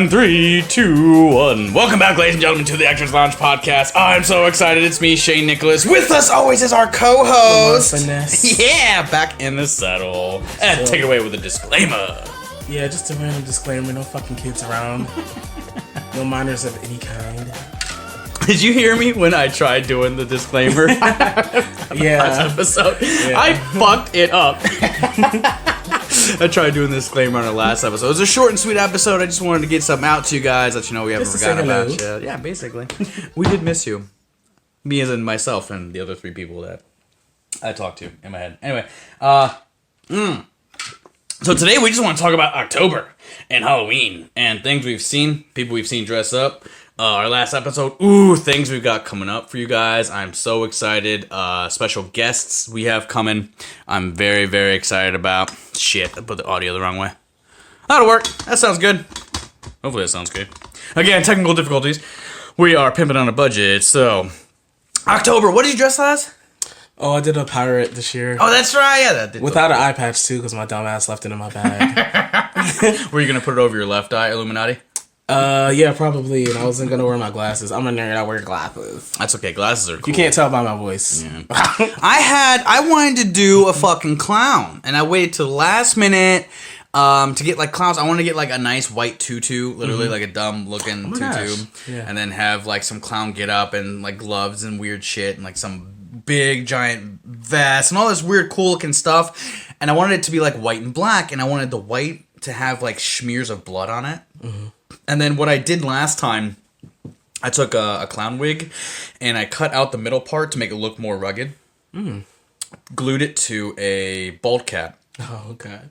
And 3, 2, 1. Welcome back, ladies and gentlemen, to the Actors Lounge podcast. I'm so excited. It's me, Shane Nicholas. With us always is our co-host. Yeah, back in the saddle. And take it away with a disclaimer. Yeah, just a random disclaimer. No fucking kids around. No minors of any kind. Did you hear me when I tried doing the disclaimer? Yeah. Last episode. Yeah. I fucked it up. I tried doing the disclaimer on our last episode. It was a short and sweet episode. I just wanted to get something out to you guys, let you know we haven't forgotten about you. Yeah, basically. We did miss you. Me as in myself and the other 3 people that I talked to in my head. Anyway, so today we just want to talk about October and Halloween and things we've seen, people we've seen dress up. Our last episode, things we've got coming up for you guys. I'm so excited. Special guests we have coming. I'm very, very excited about. Shit, I put the audio the wrong way. That'll work. That sounds good. Hopefully that sounds good. Again, technical difficulties. We are pimping on a budget, so... October, what did you dress as? Oh, I did a pirate this year. Oh, that's right. Yeah, that did. Without an eye patch, too, because my dumb ass left it in my bag. Were you going to put it over your left eye, Illuminati? Yeah, probably. And I wasn't gonna wear my glasses. I'm a nerd. I wear glasses. That's okay. Glasses are cool. You can't tell by my voice. Yeah. I wanted to do a fucking clown, and I waited till the last minute to get like clowns. I wanted to get like a nice white tutu, literally like a dumb looking tutu, and then have like some clown get up and like gloves and weird shit and like some big giant vest and all this weird cool looking stuff. And I wanted it to be like white and black, and I wanted the white to have like smears of blood on it. Mm-hmm. And then what I did last time, I took a clown wig and I cut out the middle part to make it look more rugged. Glued it to a bald cap. Oh, God.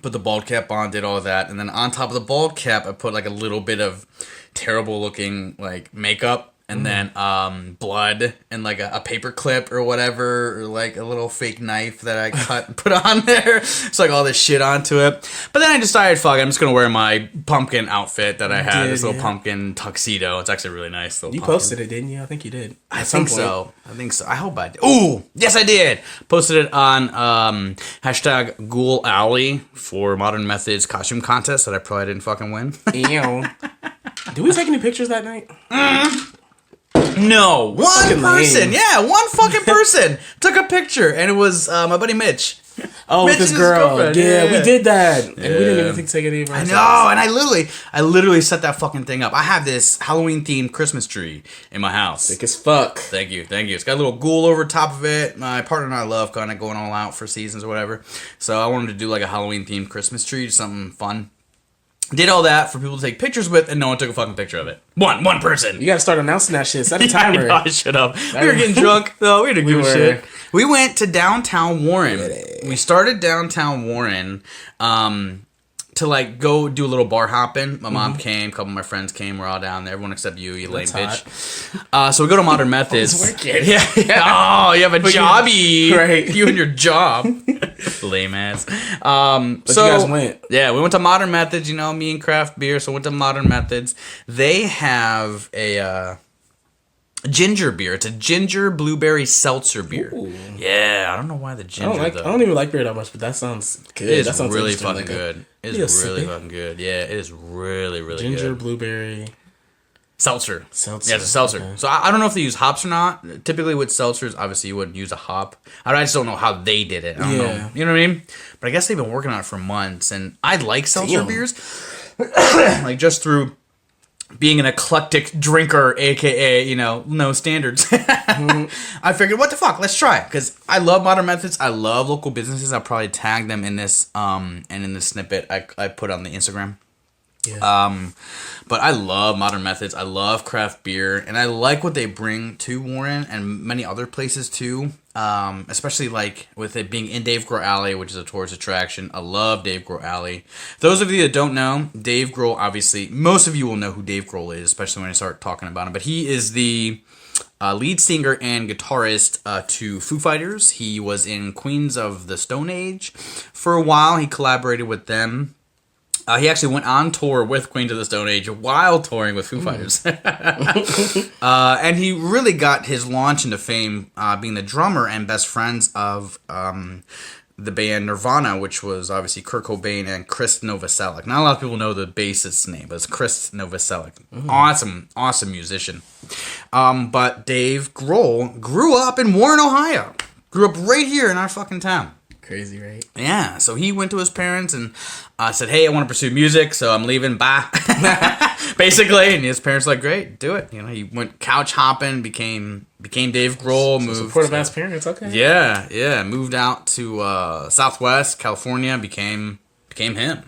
Put the bald cap on, did all that. And then on top of the bald cap, I put like a little bit of terrible looking like makeup. And then blood and like a paper clip or whatever, or like a little fake knife that I cut and put on there. It's like all this shit onto it. But then I decided, fuck, I'm just going to wear my pumpkin outfit that I had, this little pumpkin tuxedo. It's actually really nice. You posted it, didn't you? I think you did. I think so. I hope I did. Ooh, yes, I did. Posted it on hashtag Ghoul Alley for Modern Methods costume contest that I probably didn't fucking win. Ew. Did we take any pictures that night? No, one person. Yeah, one fucking person took a picture, and it was my buddy Mitch. Oh, Mitch with this girl. Yeah, we did that, and we didn't even think to take any of our I know, and I literally set that fucking thing up. I have this Halloween themed Christmas tree in my house. Sick as fuck. Thank you. It's got a little ghoul over top of it. My partner and I love kind of going all out for seasons or whatever. So I wanted to do like a Halloween themed Christmas tree, something fun. Did all that for people to take pictures with, and no one took a fucking picture of it. One person. You gotta start announcing that shit. Set a timer. I know, I should have. We were getting drunk, though. We didn't give a shit. We went to downtown Warren. We started downtown Warren to like go do a little bar hopping. My mom came, a couple of my friends came. We're all down there. Everyone except you lame bitch. So we go to Modern Methods. Yeah. Oh, you have a jobby. Right. You and your job. Lame ass. But you guys went. Yeah, we went to Modern Methods, me and craft beer, so went to Modern Methods. They have a ginger beer. It's a ginger blueberry seltzer beer. Ooh. Yeah, I don't know why the ginger, I don't even like beer that much, but that sounds good. It is that sounds really fucking good. It is really fucking good. Yeah, it is really, really ginger, good. Ginger, blueberry. Seltzer. Yeah, it's a seltzer. Okay. So I don't know if they use hops or not. Typically with seltzers, obviously you wouldn't use a hop. I just don't know how they did it. I don't know. You know what I mean? But I guess they've been working on it for months. And I like seltzer beers. Like just through being an eclectic drinker, a.k.a., no standards. I figured, what the fuck? Let's try it. Because I love Modern Methods. I love local businesses. I'll probably tag them in this and in the snippet I put on the Instagram. Yeah. But I love Modern Methods. I love craft beer, and I like what they bring to Warren and many other places too. Especially like with it being in Dave Grohl Alley, which is a tourist attraction. I love Dave Grohl Alley. Those of you that don't know, Dave Grohl, obviously, most of you will know who Dave Grohl is, especially when I start talking about him. But he is the lead singer and guitarist to Foo Fighters. He was in Queens of the Stone Age for a while. He collaborated with them. He actually went on tour with Queens of the Stone Age while touring with Foo Fighters. And he really got his launch into fame being the drummer and best friends of the band Nirvana, which was obviously Kurt Cobain and Chris Novoselic. Not a lot of people know the bassist's name, but it's Chris Novoselic. Awesome musician. But Dave Grohl grew up in Warren, Ohio. Grew up right here in our fucking town. Crazy, right? Yeah, so he went to his parents and said, hey, I want to pursue music, so I'm leaving, bye. Basically, and his parents were like, great, do it. He went couch hopping, became Dave Grohl, moved. Supportive ass parents, okay. Yeah, moved out to Southwest California, became him,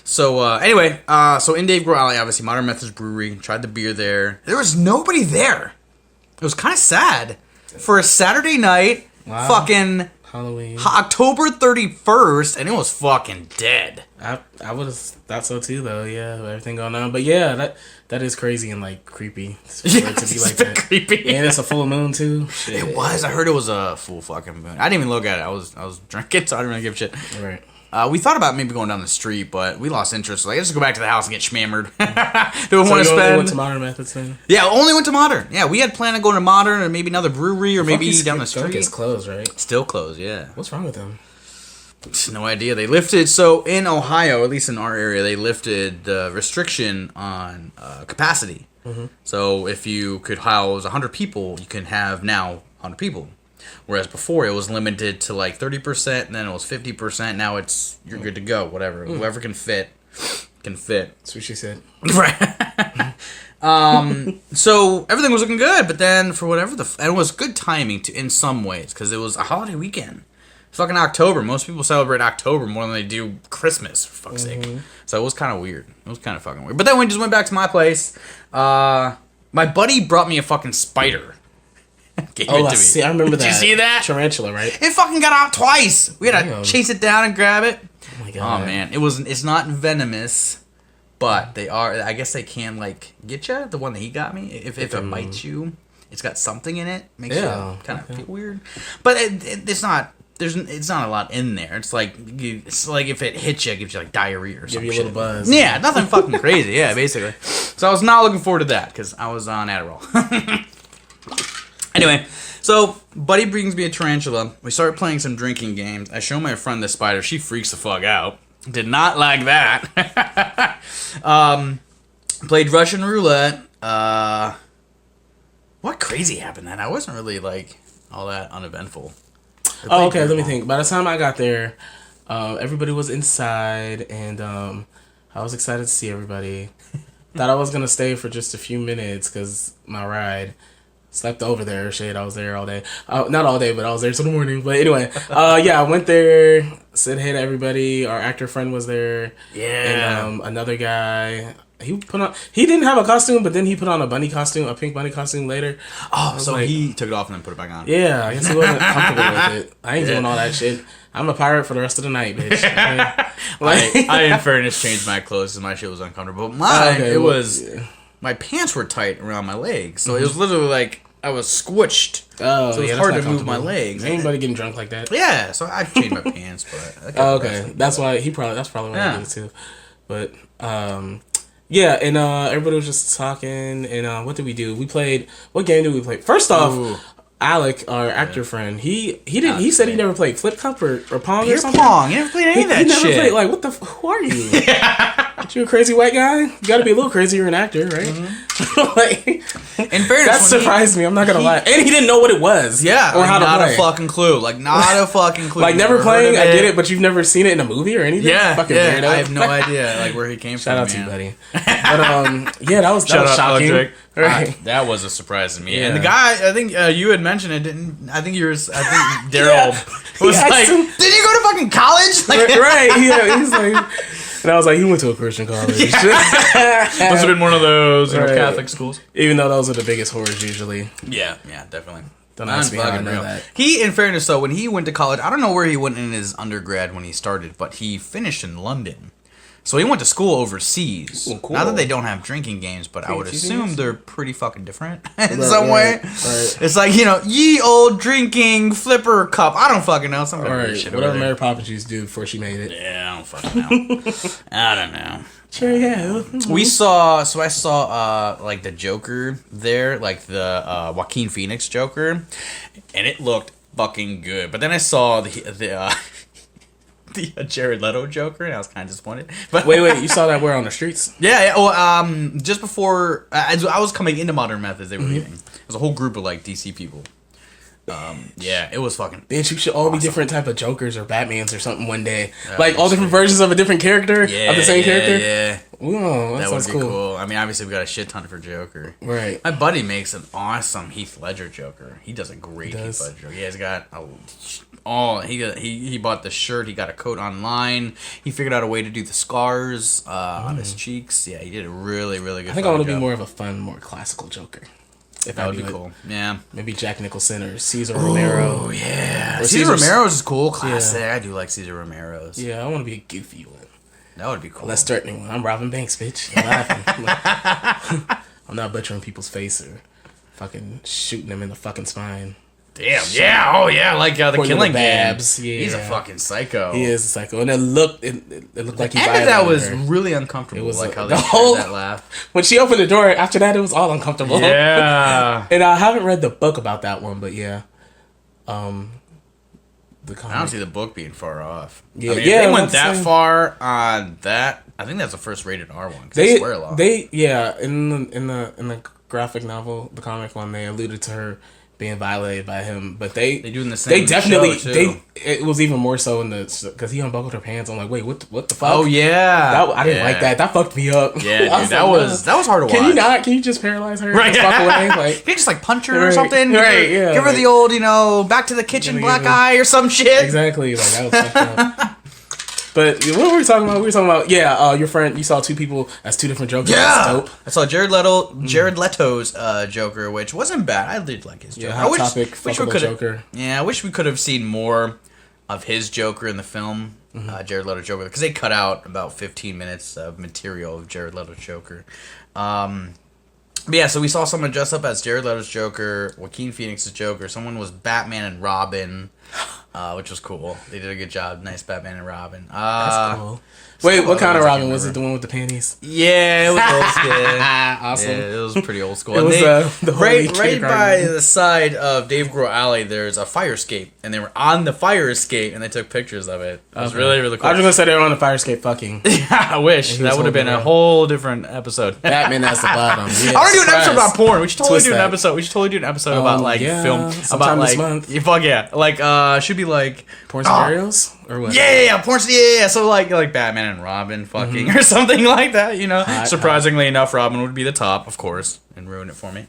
So anyway, so in Dave Grohl Alley, obviously Modern Methods Brewery, tried the beer there. There was nobody there. It was kind of sad for a Saturday night. Wow. Fucking Halloween. October 31st, and it was fucking dead. I would have thought so too, though. Yeah, with everything going on. But yeah, that is crazy and like creepy. For it to be like that. Creepy. And it's a full moon too. Shit. It was. I heard it was a full fucking moon. I didn't even look at it. I was drinking, so I didn't really give a shit. Right. We thought about maybe going down the street, but we lost interest. Like, let's just go back to the house and get schmammered. Don't want to spend. Only went to Modern Methods then? Yeah, only went to Modern. Yeah, we had planned on going to Modern or maybe another brewery or maybe down the street. It's closed, right? Still closed, yeah. What's wrong with them? No idea. They lifted, so in Ohio, at least in our area, they lifted the restriction on capacity. Mm-hmm. So if you could house 100 people, you can have now 100 people. Whereas before it was limited to like 30%, and then it was 50%. Now you're good to go. Whatever, whoever can fit, can fit. That's what she said. Right. So everything was looking good, but then for whatever and it was good timing in some ways because it was a holiday weekend. It's fucking October. Most people celebrate October more than they do Christmas. For fuck's sake. So it was kind of weird. It was kind of fucking weird. But then we just went back to my place. My buddy brought me a fucking spider. I remember that. Did you see that? Tarantula, right? It fucking got out twice. We had to chase it down and grab it. Oh my god. Oh man, it's not venomous, but they are. I guess they can like get you. The one that he got me, if it bites you, it's got something in it. Makes you kind of feel weird. But it's not. It's not a lot in there. It's like if it hits you, it gives you like diarrhea or something. Give you a little buzz. Yeah, nothing fucking crazy. Yeah, basically. So I was not looking forward to that because I was on Adderall. Anyway, so buddy brings me a tarantula. We start playing some drinking games. I show my friend the spider. She freaks the fuck out. Did not like that. Played Russian roulette. What crazy happened then? I wasn't really like all that uneventful. Oh, okay. Let me think. By the time I got there, everybody was inside, and I was excited to see everybody. Thought I was gonna stay for just a few minutes because my ride. Slept over there, shit. I was there all day. Not all day, but I was there till the morning. But anyway, yeah, I went there, said hey to everybody. Our actor friend was there. Yeah. And another guy, he didn't have a costume, but then he put on a pink bunny costume later. Oh, so like, he took it off and then put it back on. Yeah, I guess he wasn't comfortable with it. I ain't doing all that shit. I'm a pirate for the rest of the night, bitch. Okay? I in fairness, changed my clothes because my shit was uncomfortable. My pants were tight around my legs, so it was literally like I was squished. Oh, so it was hard to move my legs. Anybody getting drunk like that? Yeah, so I changed my pants, but okay, that's why that's probably why he did it too. But yeah, and everybody was just talking, and what did we do? What game did we play? First off, Alec, our actor friend, he didn't. He said he never played Flip Cup or Pong or something. Pong. You never played any of that shit. He never played. Like, what the? Who are you? Aren't you a crazy white guy? You got to be a little crazy. You're an actor, right? Mm-hmm. Like, in fairness, that surprised me. I'm not gonna lie. And he didn't know what it was. Yeah, or how to play. Not a fucking clue. Like, not a fucking clue. Like, never playing. I get it, but you've never seen it in a movie or anything. Yeah, fucking weirdo. I have no idea like where he came from. Shout out to you, buddy. But yeah, that was shocking. Right. That was a surprise to me. Yeah. And the guy, I think you had mentioned it. I think Daryl was like, "Did you go to fucking college?" Like, right? Yeah, he's like. And I was like, he went to a Christian college. Must have been one of those Catholic schools. Even though those are the biggest horrors usually. Yeah, definitely. Don't ask me how I know that. He, in fairness though, when he went to college, I don't know where he went in his undergrad when he started, but he finished in London. So he went to school overseas. Ooh, cool. Not that they don't have drinking games, but I would assume they're pretty fucking different in some way. Right. It's like, ye old drinking flipper cup. I don't fucking know. Some shit. Whatever Mary Poppins used to do before she made it. Yeah, I don't fucking know. I don't know. Cheerio. I saw like the Joker there, like the Joaquin Phoenix Joker, and it looked fucking good. But then I saw the Jared Leto Joker, and I was kind of disappointed. But wait, you saw that where on the streets? Yeah. Well, just before as I was coming into Modern Methods, they were leaving. It was a whole group of like DC people. Yeah, it was fucking. Bitch, you should all be different type of Jokers or Batmans or something one day. Like all different versions of a different character of the same character. Yeah. Ooh, that would be cool. I mean, obviously we got a shit ton for Joker. Right. My buddy makes an awesome Heath Ledger Joker. He does a great Heath Ledger. Yeah, he's got he bought the shirt. He got a coat online. He figured out a way to do the scars on his cheeks. Yeah, he did a really, really good. I think I want to be more of a fun, more classical Joker. If that would be cool. Yeah. Maybe Jack Nicholson or Cesar Romero. Oh, yeah. Cesar Romero's is cool. Classic. Yeah. I do like Cesar Romero's. Yeah, I want to be a goofy one. That would be cool. Less threatening one. I'm robbing banks, bitch. I'm laughing. I'm not butchering people's face or fucking shooting them in the fucking spine. Damn, yeah, oh yeah, like the Killing Babs. Yeah. He's a fucking psycho. He is a psycho, and it looked like he violated her. That was really uncomfortable. It was like how they shared that laugh. When she opened the door, after that, it was all uncomfortable. Yeah. And I haven't read the book about that one, but yeah. The comic. I don't see the book being far off. Yeah, I mean, if they went that far on that. I think that's the first rated R one. They swear a lot. In the graphic novel, the comic one, they alluded to her being violated by him, but they do in the same. They definitely it was even more so in the because he unbuckled her pants. I'm like, wait, what the fuck? Oh yeah, I didn't like that. That fucked me up. Yeah, dude, that was hard to watch. Can you not? Can you just paralyze her? Right, walk away? Like, can you just like punch her or something? Right, yeah. Give her the old, back to the kitchen black eye or some shit. Exactly, like that was fucked up. But what were we talking about? We were talking about, your friend, you saw two people as two different Jokers. Yeah! Dope. I saw Jared Leto's Joker, which wasn't bad. I did like his Joker. Yeah, hot topic, fuckable Joker. Yeah, I wish we could have seen more of his Joker in the film, Jared Leto Joker, because they cut out about 15 minutes of material of Jared Leto's Joker. But yeah, so we saw someone dress up as Jared Leto's Joker, Joaquin Phoenix's Joker. Someone was Batman and Robin, which was cool. They did a good job. Nice Batman and Robin. That's cool. Wait, what kind of Robin? Was it the one with the panties? Yeah, it was old school. Awesome. Yeah, it was pretty old school. It was the right by the side of Dave Grohl Alley, there's a fire escape, and they were on the fire escape, and they took pictures of it. It was really, really cool. I was gonna say they were on the fire escape fucking. Yeah, I wish that would have been a whole different episode. Batman as the bottom. Yeah, I want to do an episode about porn. We should totally do an episode. We should totally do an episode about film, about like fuck yeah, like should be like porn scenarios or what? Yeah, porn. Yeah. So like Batman and Robin fucking or something like that. Surprisingly enough, Robin would be the top, of course, and ruin it for me.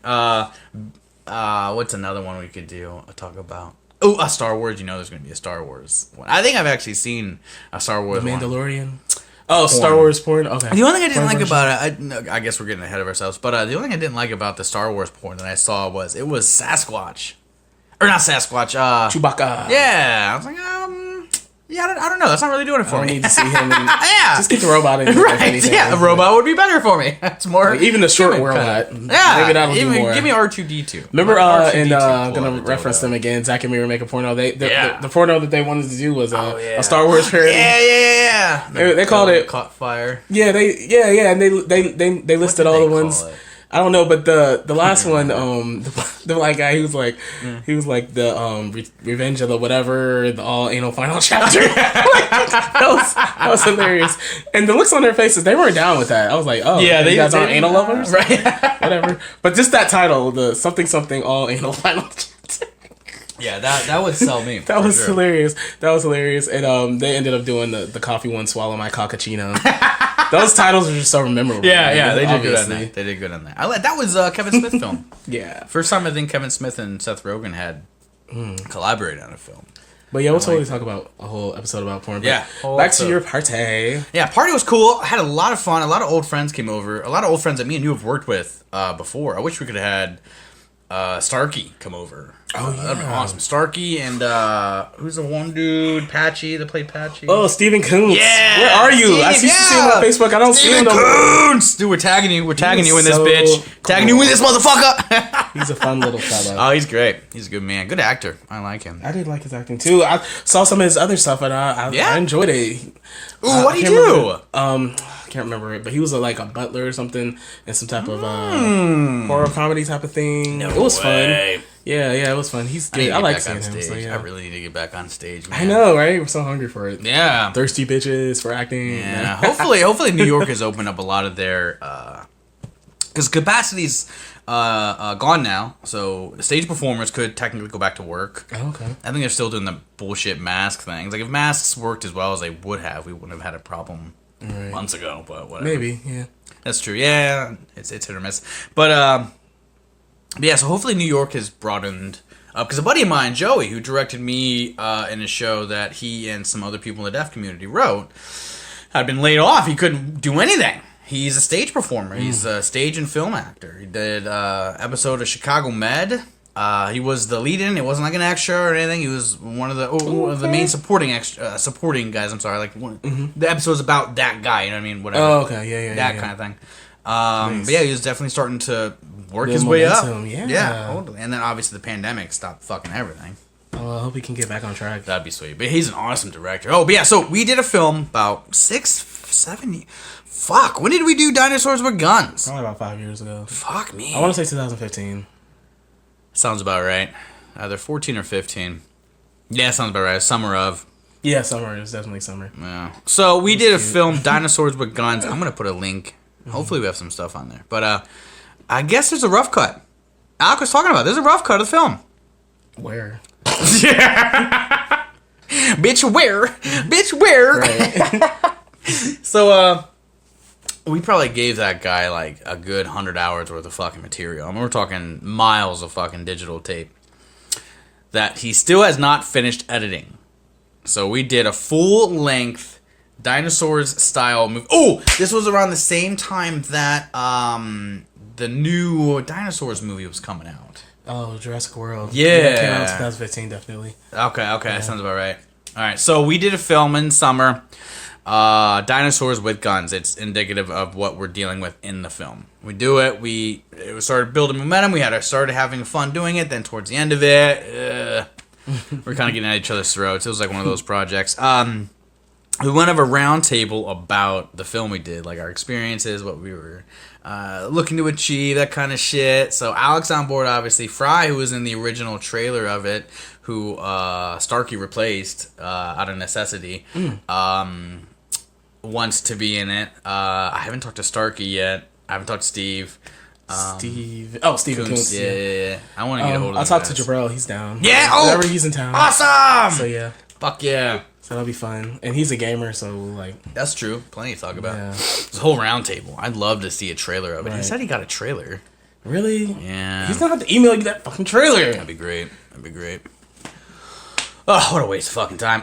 What's another one we could do? Talk about. Oh, a Star Wars. There's going to be a Star Wars one. I think I've actually seen a Star Wars. The Mandalorian. One. Oh, porn. Star Wars porn. Okay. The only thing I didn't like about it, I guess we're getting ahead of ourselves, but the only thing I didn't like about the Star Wars porn that I saw was it was Sasquatch, or not Sasquatch. Chewbacca. Yeah, I was like, yeah, I don't know. That's not really doing it for me. I need to see him. Yeah, just get the robot in. Right. Yeah, a robot would be better for me. It's more even the short robot. Yeah, maybe that'll do more. Give me R2D2. Remember, I'm gonna reference them again. Zack and Miri make a porno. The porno that they wanted to do was a Star Wars parody. Yeah. They called it Caught Fire. Yeah, and they listed all the ones. I don't know, but the last one, the black guy, he was like the Revenge of the whatever, the all anal final chapter. that was hilarious, and the looks on their faces, they weren't down with that. I was like, oh, yeah, you guys aren't anal lovers, right? Whatever. But just that title, the something all anal final chapter. Yeah, that would sell me. That was hilarious. That was hilarious, and they ended up doing the coffee one, swallow my cockachino. Those titles are just so memorable. Yeah, they did good on that. They did good on that. That was Kevin Smith film. Yeah, first time I think Kevin Smith and Seth Rogen had collaborated on a film. But yeah, we'll totally talk about a whole episode about porn. Yeah, back to your party. Yeah, party was cool. I had a lot of fun. A lot of old friends came over. A lot of old friends that me and you have worked with before. I wish we could have had Starkey come over. Oh, yeah. That'd be awesome. Starkey and who's the one dude? Patchy that played Patchy. Oh, Stephen Koontz. Yeah. Where are you? I used to see him on Facebook. I don't see him. Koontz! Dude, we're tagging you. We're tagging you in this bitch. Cool. Tagging you in this motherfucker. He's a fun little fellow. Oh, he's great. He's a good man. Good actor. I like him. I did like his acting too. I saw some of his other stuff and I enjoyed it. Ooh, what did he do? I can't remember it, but he was like a butler or something in some type of horror comedy type of thing. It was fun. Yeah, it was fun. He's good. I like seeing him. So, yeah. I really need to get back on stage, man. I know, right? We're so hungry for it. Yeah. Thirsty bitches for acting. Yeah. Hopefully New York has opened up a lot of their... Because capacity's gone now, so stage performers could technically go back to work. Oh, okay. I think they're still doing the bullshit mask things. Like, if masks worked as well as they would have, we wouldn't have had a problem months ago, but whatever. Maybe, yeah. That's true. Yeah, it's hit or miss. But yeah, so hopefully New York has broadened up. Because a buddy of mine, Joey, who directed me in a show that he and some other people in the deaf community wrote, had been laid off. He couldn't do anything. He's a stage performer. He's a stage and film actor. He did episode of Chicago Med. He was the lead in. It wasn't like an extra or anything. He was one of the main supporting guys. I'm sorry, like the episode's about that guy. You know what I mean? Whatever. Oh, okay, yeah, that kind of thing. Nice. But yeah, he was definitely starting to work his way up. Yeah, totally. And then obviously the pandemic stopped fucking everything. Oh, I hope he can get back on track. That'd be sweet. But he's an awesome director. Oh, but yeah, so we did a film about 7 years. Fuck, when did we do Dinosaurs with Guns? Probably about 5 years ago. Fuck me. I want to say 2015. Sounds about right. Either 14 or 15. Yeah, sounds about right. Summer of. Yeah, summer. It was definitely summer. Yeah. So we did a film, Dinosaurs with Guns. I'm going to put a link. Hopefully we have some stuff on there. But I guess there's a rough cut. Alec was talking about there's a rough cut of the film. Where? Bitch, where? Bitch, where? Right. So, we probably gave that guy like a good 100 hours worth of fucking material. I mean, we're talking miles of fucking digital tape that he still has not finished editing. So we did a full-length Dinosaurs style movie. Oh, this was around the same time that the new Dinosaurs movie was coming out. Oh, Jurassic World. Yeah. It came out in 2015, definitely. Okay, yeah. That sounds about right. All right, so we did a film in summer, Dinosaurs with Guns. It's indicative of what we're dealing with in the film. We do it. It started building momentum. We started having fun doing it. Then towards the end of it, we're kind of getting at each other's throats. It was like one of those projects. We went over a round table about the film we did, like our experiences, what we were looking to achieve, that kind of shit. So Alex on board, obviously. Fry, who was in the original trailer of it, who Starkey replaced out of necessity, wants to be in it. I haven't talked to Starkey yet. I haven't talked to Steve. Steve Kuntz. Yeah. I want to get a hold of him. I'll talk to Jabril. He's down. Yeah, whenever he's in town. Awesome! So, yeah. Fuck yeah. So that'll be fun. And he's a gamer, so, like... That's true. Plenty to talk about. Yeah. This whole round table. I'd love to see a trailer of it. Right. He said he got a trailer. Really? Yeah. He's gonna have to email you that fucking trailer. That'd be great. Oh, what a waste of fucking time.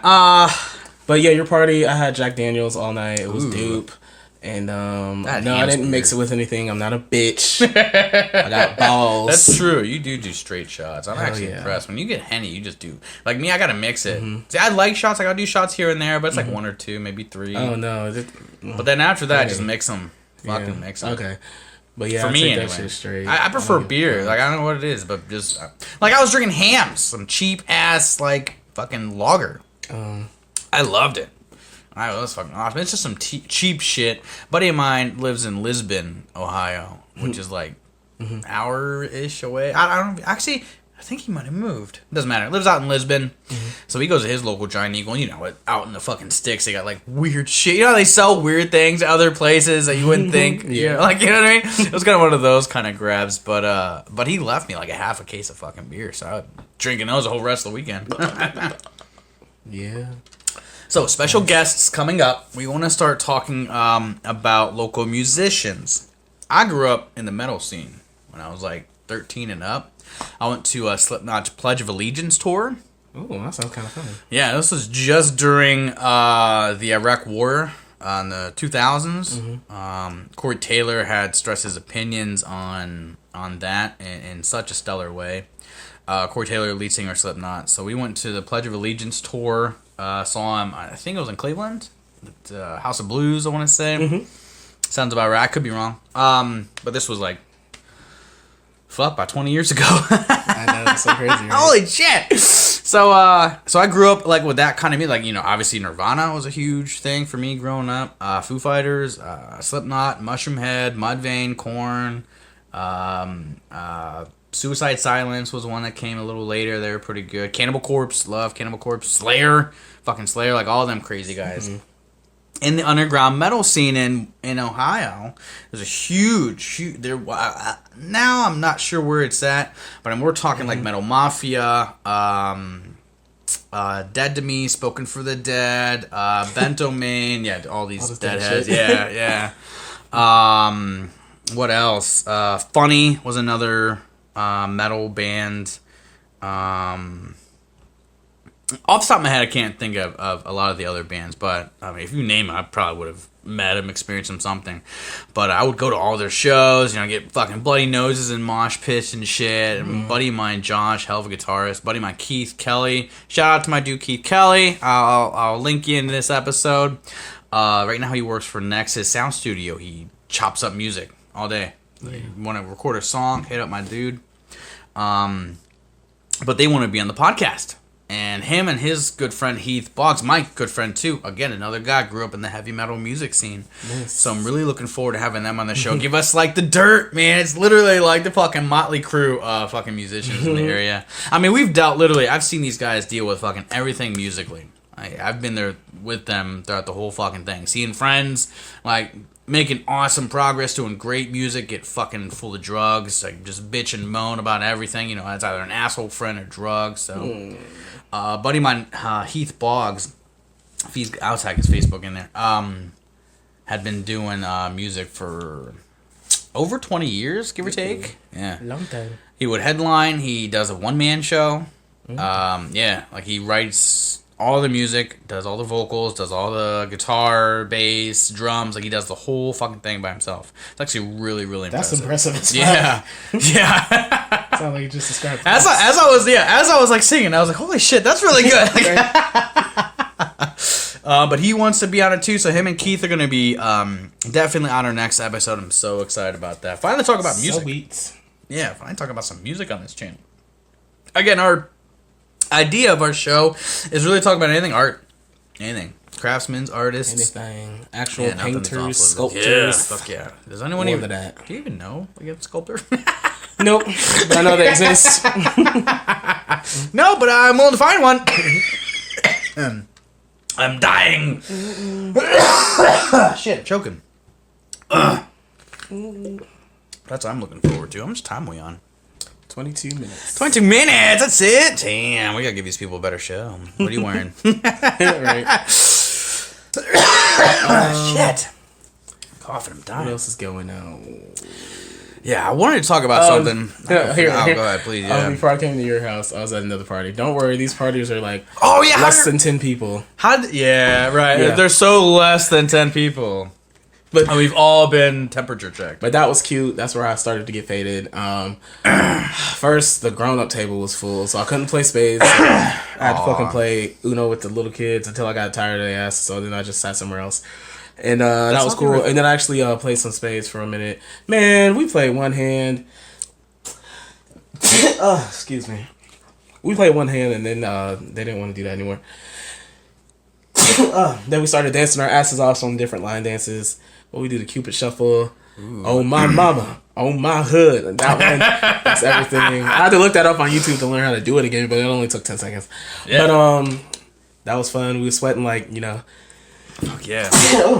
But yeah, your party, I had Jack Daniels all night. It was dupe. And no, I didn't mix it with anything. I'm not a bitch. I got balls. That's true. You do straight shots. I'm actually impressed. When you get Henny, you just do. Like me, I gotta mix it. See, I like shots. I gotta do shots here and there, but it's like one or two, maybe three. Oh no. But then after that, just mix them. Fucking mix them. Okay. But yeah, for me anyway. That shit straight. I prefer beer. Like I don't know what it is, but just like I was drinking Hams, some cheap ass like fucking lager. I loved it. It was fucking awesome. It's just some cheap shit. Buddy of mine lives in Lisbon, Ohio, which is like an hour-ish away. I don't actually. I think he might have moved. Doesn't matter. Lives out in Lisbon, so he goes to his local Giant Eagle. And you know, out in the fucking sticks, they got like weird shit. You know, they sell weird things at other places that you wouldn't think. Yeah, like you know what I mean. It was kind of one of those kind of grabs. But he left me like a half a case of fucking beer, so I was drinking those the whole rest of the weekend. Yeah. So, special guests coming up. We want to start talking about local musicians. I grew up in the metal scene when I was like 13 and up. I went to Slipknot's Pledge of Allegiance tour. Ooh, that sounds kind of fun. Yeah, this was just during the Iraq War in the 2000s. Corey Taylor had stressed his opinions on that in such a stellar way. Corey Taylor, lead singer of Slipknot. So we went to the Pledge of Allegiance tour. Saw him, I think it was in Cleveland. At, House of Blues, I want to say. Sounds about right. I could be wrong. But this was like, about 20 years ago. I know, that's so crazy, right? Holy shit! So I grew up like with that kind of music. Like, you know, obviously Nirvana was a huge thing for me growing up. Foo Fighters, Slipknot, Mushroom Head, Mudvayne, Korn, Suicide Silence was one that came a little later. They were pretty good. Cannibal Corpse, love Cannibal Corpse. Slayer, fucking Slayer, like all them crazy guys. Mm-hmm. In the underground metal scene in Ohio, there's a huge there. Now I'm not sure where it's at, but we're talking like Metal Mafia, Dead to Me, Spoken for the Dead, Bento Main, yeah, all these deadheads, yeah. What else? Funny was another metal band. Off the top of my head, I can't think of a lot of the other bands, but I mean, if you name them, I probably would have met them, experienced them, something. But I would go to all their shows, get fucking bloody noses and mosh pits and shit. And buddy of mine, Josh, hell of a guitarist. Buddy of mine, Keith Kelly. Shout out to my dude, Keith Kelly. I'll link you into this episode. Right now, he works for Nexus Sound Studio. He chops up music all day. You want to record a song, hit up my dude. But they want to be on the podcast. And him and his good friend Heath Boggs, my good friend too, again, another guy, grew up in the heavy metal music scene. Nice. So I'm really looking forward to having them on the show. Give us like the dirt, man. It's literally like the fucking Motley Crue fucking musicians in the area. I mean, I've seen these guys deal with fucking everything musically. I've been there with them throughout the whole fucking thing. Seeing friends, like, making awesome progress, doing great music, get fucking full of drugs, like, just bitch and moan about everything. It's either an asshole friend or drugs, so... buddy of mine, Heath Boggs, I'll tag his Facebook in there, had been doing music for over 20 years, give or take. Yeah. Long time. He would headline, he does a one-man show. Like he writes all the music, does all the vocals, does all the guitar, bass, drums, like he does the whole fucking thing by himself. It's actually really, really impressive. That's impressive. Yeah. Sound like you just described. As I was like singing, I was like, holy shit, that's really good. But he wants to be on it too, so him and Keith are going to be definitely on our next episode. I'm so excited about that. Finally talk about music. Sweet. Yeah, finally talk about some music on this channel. Again, our idea of our show is really talk about anything. Craftsmen, artists, anything, actual painters, sculptors. Yeah, fuck yeah. Does anyone even that? Do you even know like a sculptor? Nope, but I know they exist. No, but I'm willing to find one. I'm dying. Shit, choking. That's what I'm looking forward to. How much time are we on? 22 minutes. 22 minutes, that's it? Damn, we gotta give these people a better show. What are you wearing? Right. Shit. Coughing, I'm dying. What else is going on? Yeah, I wanted to talk about something. Here. Go ahead, please. Yeah. Before I came to your house, I was at another party. Don't worry, these parties are like less less than 10 people. Yeah, right. Yeah. They're so less than 10 people. But we've all been temperature checked. But that was cute. That's where I started to get faded. First, the grown-up table was full, so I couldn't play spades. So I had to fucking play Uno with the little kids until I got tired of their ass, so then I just sat somewhere else. And that was cool. And then I actually played some spades for a minute. Man, we played one hand. Excuse me. We played one hand, and then they didn't want to do that anymore. Then we started dancing our asses off on different line dances. We do the Cupid Shuffle. Ooh. Oh my mama. Oh my hood. And that one, that's everything. I had to look that up on YouTube to learn how to do it again, but it only took 10 seconds. Yeah. But that was fun. We were sweating like, Fuck yeah.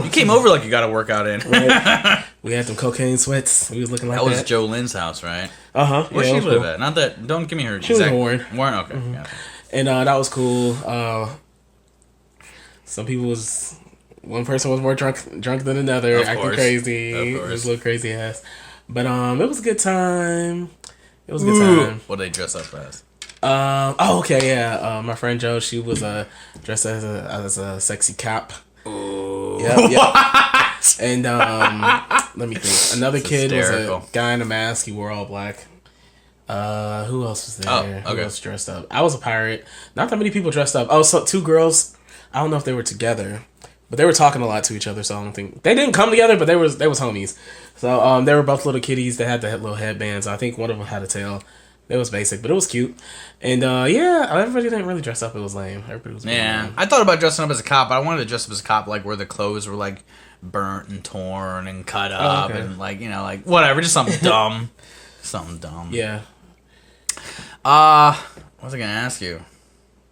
You came over like you got a workout in. Right. We had some cocaine sweats. We was looking like that. That was Joe Lynn's house, right? Uh-huh. Where she live at? Not that, don't give me her exact. She was in Warren. Warren, okay. Mm-hmm. Yeah. And that was cool. Some people one person was more drunk than another, acting crazy. It was a little crazy ass. But it was a good time. It was a good time. What did they dress up as? My friend Jo, she was dressed as a sexy cop. Ooh. Yep. What? And let me think. Another kid hysterical. Was a guy in a mask. He wore all black. Who else was there? Oh, okay. Who else dressed up? I was a pirate. Not that many people dressed up. Oh, so 2 girls. I don't know if they were together, but they were talking a lot to each other. So I don't think they didn't come together, but they was homies. So they were both little kitties. They had the little headbands. I think one of them had a tail. It was basic, but it was cute. And everybody didn't really dress up. It was lame. Everybody was lame. I thought about dressing up as a cop, but I wanted to dress up as a cop like where the clothes were like burnt and torn and cut up and like like whatever, just something dumb, something dumb. Yeah. What was I gonna ask you?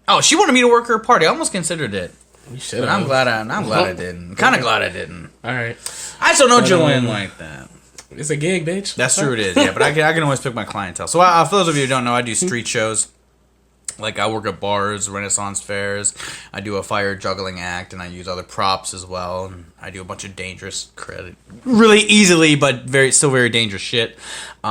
Oh, she wanted me to work her party. I almost considered it. You should. I'm glad I didn't. Kind of glad I didn't. All right. I still know Joanne like that. It's a gig, bitch. That's true. It is. Yeah, but I can always pick my clientele. So for those of you who don't know, I do street shows. Like I work at bars, Renaissance fairs. I do a fire juggling act, and I use other props as well. And I do a bunch of dangerous, really easily, but still very dangerous shit for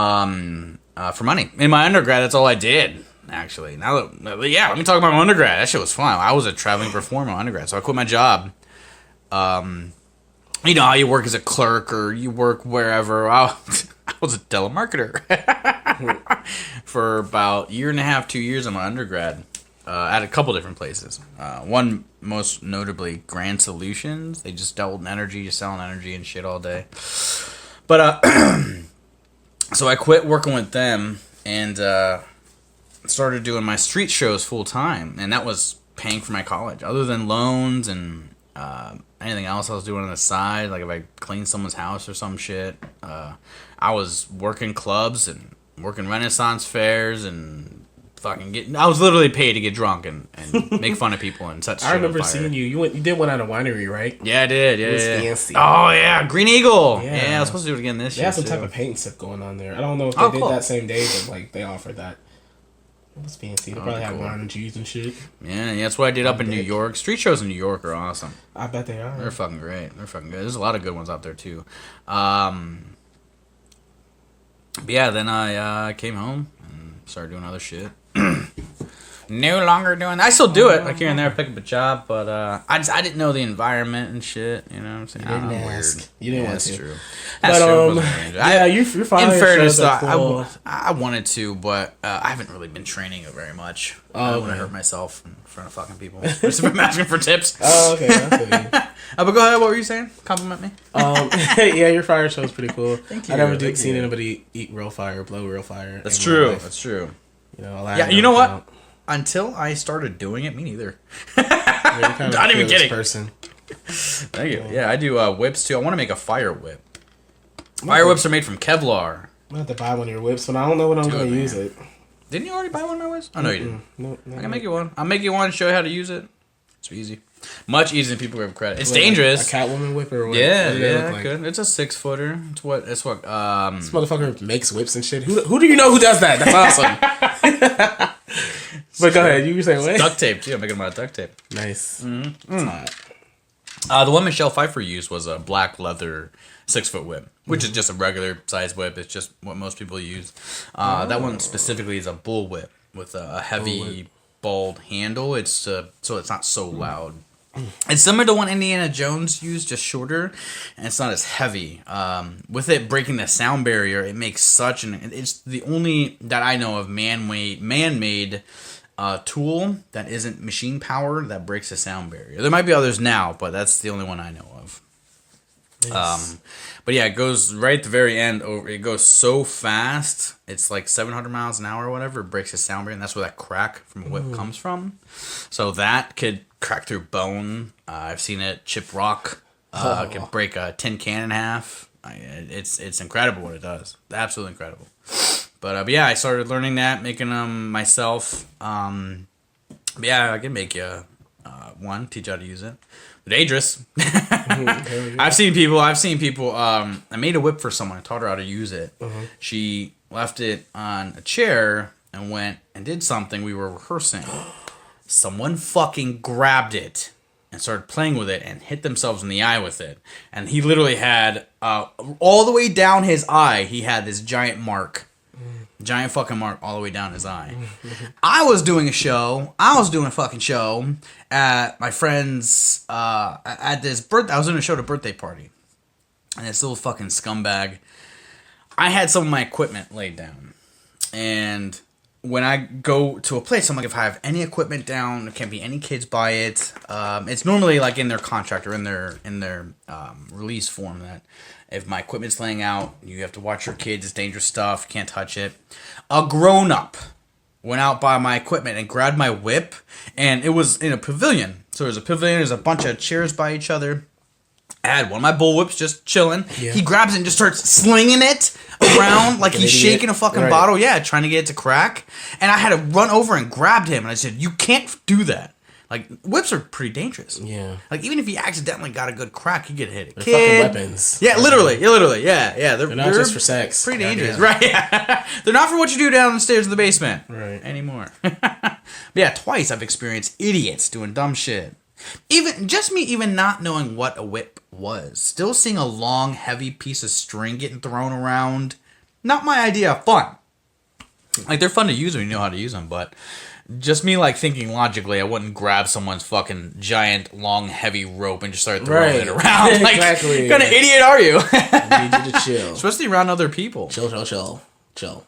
money. In my undergrad, that's all I did. Actually, let me talk about my undergrad. That shit was fun. I was a traveling performer in my undergrad, so I quit my job. You know how you work as a clerk or you work wherever. I was a telemarketer for about 1.5 to 2 years in my undergrad at a couple different places. One most notably, Grand Solutions. They just dealt in energy, just selling energy and shit all day. But so I quit working with them and started doing my street shows full time, and that was paying for my college. Other than loans and anything else I was doing on the side, like if I cleaned someone's house or some shit, I was working clubs and working Renaissance fairs and fucking I was literally paid to get drunk and make fun of people and such. I remember seeing you. You did one at a winery, right? Yeah, I did. Yeah, it was fancy. Oh yeah, Green Eagle. Yeah, I was supposed to do it again this year. They had some type of paint sip going on there. I don't know if they did that same day, but like they offered that. It was fancy. They probably had wine and cheese and shit. Yeah, that's what I did up in New York. Street shows in New York are awesome. I bet they are. They're fucking great. They're fucking good. There's a lot of good ones out there too. But yeah, then I came home and started doing other shit. No longer doing that. I still do it, like here and there, pick up a job, but I didn't know the environment and shit. You know what I'm saying? You didn't ask. Weird. You didn't want to. True. That's true. Yeah, you're fine. In fairness, though, cool. I wanted to, but I haven't really been training it very much. I don't want to hurt myself in front of fucking people. Just been asking for tips. Oh, okay. But go ahead. What were you saying? Compliment me. Yeah, your fire show is pretty cool. Thank you. I never seen anybody eat real fire, blow real fire. That's true. That's true. You know, yeah, you know what? Until I started doing it, me neither. Not even kidding. Person. Thank you. Yeah, I do whips too. I want to make a fire whip. Fire whips are made from Kevlar. I'm gonna have to buy one of your whips, but I don't know when I'm gonna use it. Didn't you already buy one of my whips? Oh no, you didn't. No, I can make you one. I'll make you one and show you how to use it. It's easy. Much easier than people give credit. It's dangerous. A Catwoman whip or what? Yeah, yeah, good. It's a 6-footer. It's what. This motherfucker makes whips and shit. Who do you know who does that? That's awesome. But go ahead. You were saying what? Duct tape too. I'm making them out of duct tape. Nice. The one Michelle Pfeiffer used was a black leather 6-foot whip, which is just a regular size whip. It's just what most people use. That one specifically is a bull whip with a heavy bald handle. It's so it's not so loud. It's similar to one Indiana Jones used, just shorter, and it's not as heavy. With it breaking the sound barrier, it makes such it's the only that I know of man-made tool that isn't machine powered that breaks the sound barrier. There might be others now, but that's the only one I know of. Nice. But yeah, it goes right at the very end. It goes so fast. It's like 700 miles an hour or whatever. It breaks the sound barrier, and that's where that crack from a whip comes from. So that could crack through bone. I've seen it chip rock. It can break a tin can in half. It's incredible what it does. Absolutely incredible. But yeah, I started learning that, making them myself. Yeah, I can make you one, teach you how to use it. Dangerous. I've seen people. I made a whip for someone. I taught her how to use it. She left it on a chair and went and did something. We were rehearsing. Someone fucking grabbed it and started playing with it and hit themselves in the eye with it. And he literally had all the way down his eye. He had this giant mark. Giant fucking mark all the way down his eye. I was doing a fucking show at my friend's, at this birthday. I was doing a show at a birthday party. And this little fucking scumbag. I had some of my equipment laid down. And when I go to a place, I'm like, if I have any equipment down, there can't be any kids by it. It's normally like in their contract or in their release form that if my equipment's laying out, you have to watch your kids. It's dangerous stuff. Can't touch it. A grown-up went out by my equipment and grabbed my whip, and it was in a pavilion. So there's a pavilion. There's a bunch of chairs by each other. I had one of my bullwhips just chilling. Yeah. He grabs it and just starts slinging it around like he's shaking a fucking Right. bottle. Yeah, trying to get it to crack. And I had to run over and grabbed him. And I said, you can't do that. Like, whips are pretty dangerous. Yeah. Like, even if you accidentally got a good crack, you get hit. They're fucking weapons. Yeah, literally. Yeah. They're not just for sex. Pretty dangerous. Right, yeah. They're not for what you do down the stairs of the basement. Right. Anymore. But yeah, twice I've experienced idiots doing dumb shit. Even not knowing what a whip was. Still seeing a long, heavy piece of string getting thrown around. Not my idea of fun. Like, they're fun to use when you know how to use them, but just me, like, thinking logically, I wouldn't grab someone's fucking giant, long, heavy rope and just start throwing it around. Like, exactly. What kind of idiot are you? I need you to chill. Especially around other people. Chill.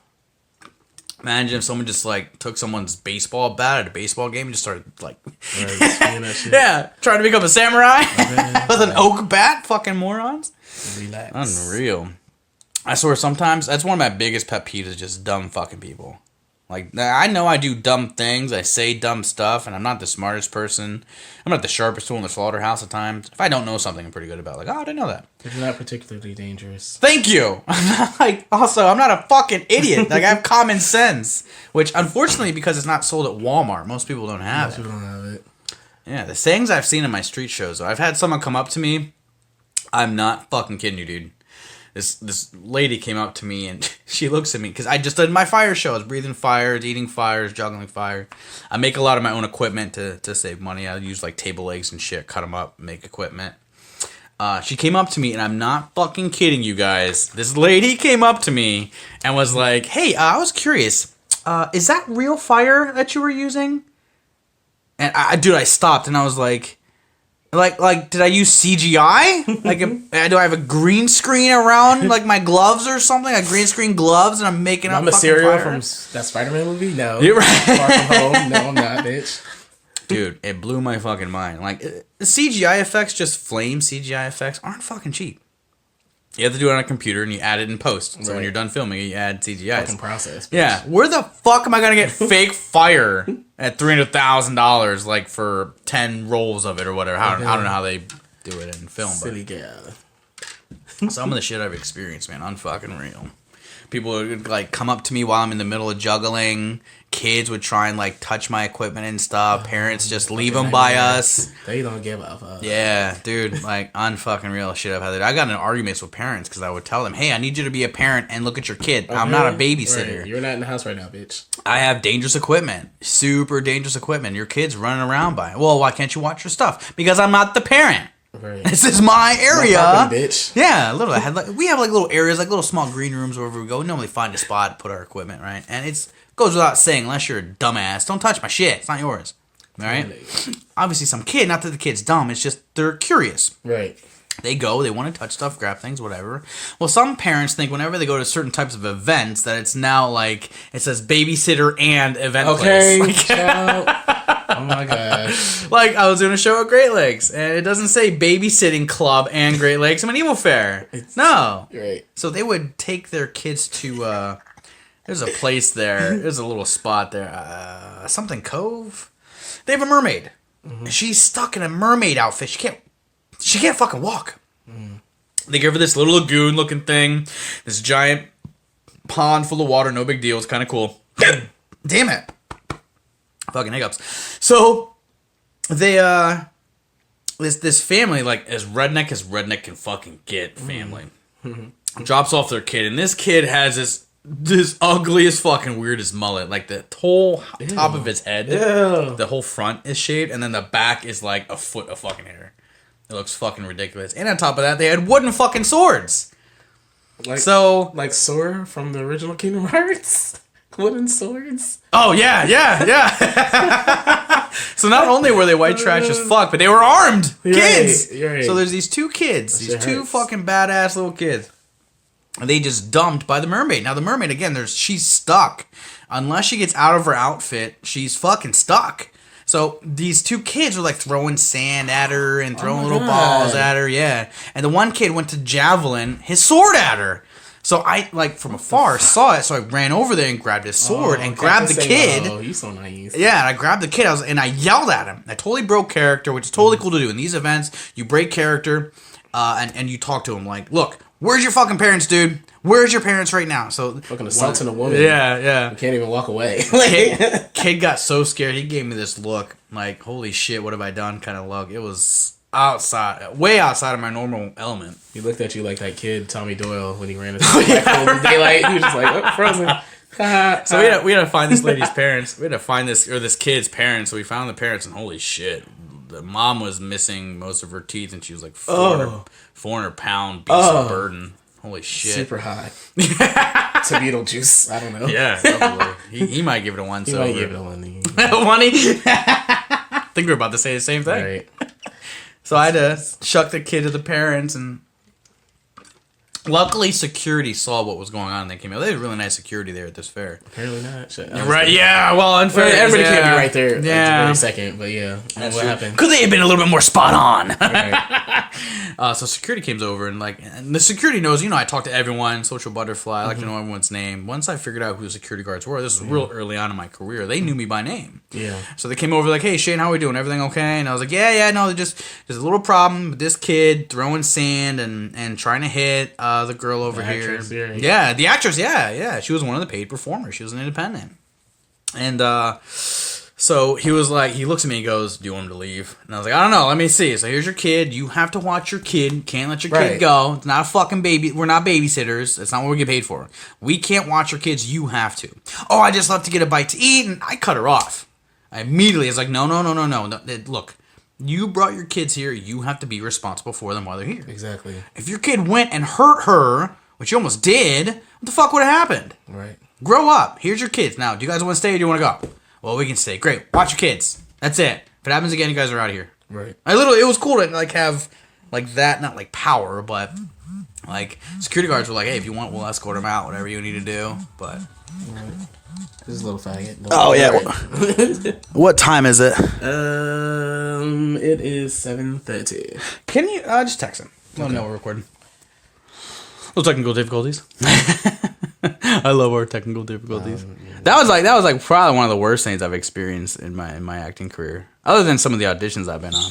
Imagine if someone just, like, took someone's baseball bat at a baseball game and just started, like... yeah, trying to become a samurai with an oak bat? Fucking morons. Relax. Unreal. I swear sometimes, that's one of my biggest pet peeves is just dumb fucking people. Like, I know I do dumb things, I say dumb stuff, and I'm not the smartest person. I'm not the sharpest tool in the slaughterhouse at times. If I don't know something, I'm pretty good about it. Like, oh, I didn't know that. But you're not particularly dangerous. Thank you! Like, also, I'm not a fucking idiot. Like, I have common sense. Which, unfortunately, because it's not sold at Walmart, most people don't have Most people don't have it. Yeah, the sayings I've seen in my street shows, though. I've had someone come up to me. I'm not fucking kidding you, dude. This lady came up to me and she looks at me because I just did my fire show. I was breathing fires, eating fires, juggling fire. I make a lot of my own equipment to save money. I use like table legs and shit, cut them up, make equipment. She came up to me and I'm not fucking kidding you guys. This lady came up to me and was like, "Hey, I was curious. Is that real fire that you were using?" And I stopped and I was like, did I use CGI? Like, do I have a green screen around, like, my gloves or something? Like, green screen gloves, and I'm making up Mysterio fire? from that Spider-Man movie? No. You're right. Far From Home? No, I'm not, bitch. Dude, it blew my fucking mind. Like, the CGI effects, just flame CGI effects, aren't fucking cheap. You have to do it on a computer, and you add it in post. So when you're done filming, you add CGI. Fucking process. Bitch. Yeah. Where the fuck am I gonna get fake fire at $300,000, like, for 10 rolls of it or whatever? I don't know how they do it in film. Silly gal. Some of the shit I've experienced, man, unfucking real. People would, like, come up to me while I'm in the middle of juggling. Kids would try and, like, touch my equipment and stuff. Parents just leave them by us. They don't give a fuck. Yeah, dude, like, unfucking real shit I've had. I got in arguments with parents because I would tell them, "Hey, I need you to be a parent and look at your kid. Okay. I'm not a babysitter. Right. You're not in the house right now, bitch. I have dangerous equipment. Super dangerous equipment. Your kid's running around by it. Well, why can't you watch your stuff? Because I'm not the parent. Right. This is my area, property, bitch. Yeah, literally. We have like little areas, like little small green rooms wherever we go. We normally find a spot, put our equipment, right? And it goes without saying, unless you're a dumbass, don't touch my shit. It's not yours, all right? Obviously, some kid. Not that the kid's dumb. It's just they're curious. Right. They go, they want to touch stuff, grab things, whatever. Well, some parents think whenever they go to certain types of events that it's now like it says babysitter and event place. Okay. Oh my gosh. Like, I was doing a show at Great Lakes, and it doesn't say babysitting club and Great Lakes. I'm an evil fair. No. Right. So they would take their kids to, there's a place there. There's a little spot there. Something Cove. They have a mermaid. Mm-hmm. She's stuck in a mermaid outfit. She can't fucking walk. Mm. They give her this little lagoon looking thing. This giant pond full of water. No big deal. It's kind of cool. Damn it. Fucking hiccups. So they this family, like, as redneck can fucking get family, drops off their kid, and this kid has this ugliest fucking weirdest mullet. Like, the whole top of his head, the whole front is shaved, and then the back is like a foot of fucking hair. It looks fucking ridiculous. And on top of that, they had wooden fucking swords. Like Sora from the original Kingdom Hearts. Wooden swords. Oh, yeah. So not only were they white trash as fuck, but they were armed kids. Right. So there's these two kids, fucking badass little kids. And they just dumped by the mermaid. Now the mermaid, again, she's stuck. Unless she gets out of her outfit, she's fucking stuck. So these two kids were like throwing sand at her and throwing little balls at her, yeah. And the one kid went to javelin his sword at her. So I, like, from afar saw it, so I ran over there and grabbed his sword and grabbed the kid. Oh, you so nice. Yeah, and I grabbed the kid, and I yelled at him. I totally broke character, which is totally cool to do. In these events, you break character, and you talk to them like, look, where's your fucking parents, dude? Where's your parents right now? So fucking assaulting a woman. Yeah. You can't even walk away. Kid got so scared. He gave me this look like, holy shit, what have I done? Kind of look. It was way outside of my normal element. He looked at you like that kid Tommy Doyle when he ran into the daylight. He was just like, oh, frozen. So we had to find this lady's parents. We had to find this kid's parents. So we found the parents, and holy shit, the mom was missing most of her teeth, and she was like 400 pound beast of burden. Holy shit. Super high. Tomato juice. I don't know. Yeah, probably. He might give it a 1. He might give it a 1. 1? I think we're about to say the same thing. Right. So I had to shuck the kid to the parents, and luckily security saw what was going on and they came out. They had really nice security there at this fair. Apparently not. Right, yeah, well, unfair. Everybody can't be right there at the second, but yeah. What happened? Could they have been a little bit more spot on? Right. So security comes over, and the security knows, I talk to everyone, social butterfly, I like to know everyone's name. Once I figured out who the security guards were, this was real early on in my career, they knew me by name. Yeah. So they came over like, hey, Shane, how we doing? Everything okay? And I was like, yeah, no, there's a little problem with this kid throwing sand and trying to hit the girl over here. Yeah, the actress, yeah. She was one of the paid performers. She was an independent. And so he was like, he looks at me and goes, do you want him to leave? And I was like, I don't know, let me see. So here's your kid. You have to watch your kid. Can't let your kid go. It's not a fucking baby. We're not babysitters. That's not what we get paid for. We can't watch your kids. You have to. Oh, I just love to get a bite to eat. And I cut her off. I immediately was like, no. Look, you brought your kids here. You have to be responsible for them while they're here. Exactly. If your kid went and hurt her, which you almost did, what the fuck would have happened? Right. Grow up. Here's your kids. Now, do you guys want to stay or do you want to go? Well, we can stay. Great. Watch your kids. That's it. If it happens again, you guys are out of here. Right. It was cool to have that, not like power, but security guards were like, hey, if you want, we'll escort them out, whatever you need to do. But this is a little faggot. Yeah. What time is it? It is 7:30. Can you just text him? Let him know we're recording. Little technical difficulties. I love our technical difficulties. That was probably one of the worst things I've experienced in my acting career, other than some of the auditions I've been on.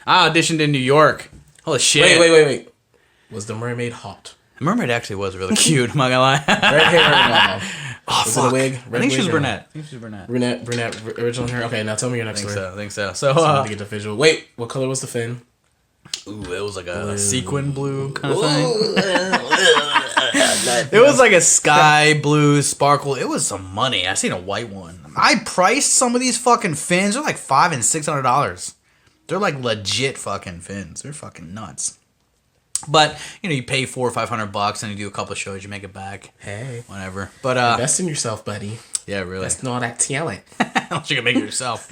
I auditioned in New York. Holy shit! Wait. Was the mermaid hot? The mermaid actually was really cute. I'm not gonna lie. Red hair. Oh, was it a wig? I think she was brunette. Brunette, original hair. Okay, now tell me your next story. I think so. So to get the visual. Wait, what color was the fin? Ooh, it was like a sequin blue kind of thing. It was like a sky blue sparkle. It was some money. I seen a white one. I priced some of these fucking fins. They're like $500 and $600. They're like legit fucking fins. They're fucking nuts. But you pay $400 or $500 and you do a couple of shows, you make it back. Hey, whatever. But invest in yourself, buddy. Yeah, really. That's not that talent. Unless you can make it yourself.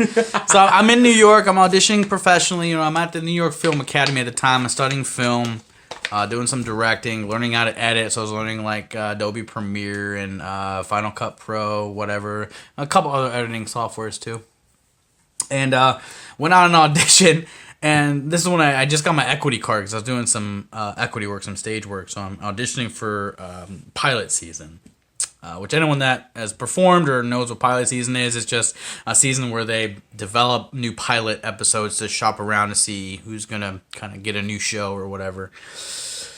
So I'm in New York. I'm auditioning professionally. I'm at the New York Film Academy at the time. I'm studying film, doing some directing, learning how to edit. So I was learning Adobe Premiere and Final Cut Pro, whatever. A couple other editing softwares too. And went on an audition. And this is when I just got my equity card because I was doing some equity work, some stage work. So I'm auditioning for pilot season. Which anyone that has performed or knows what pilot season is, it's just a season where they develop new pilot episodes to shop around to see who's going to kind of get a new show or whatever.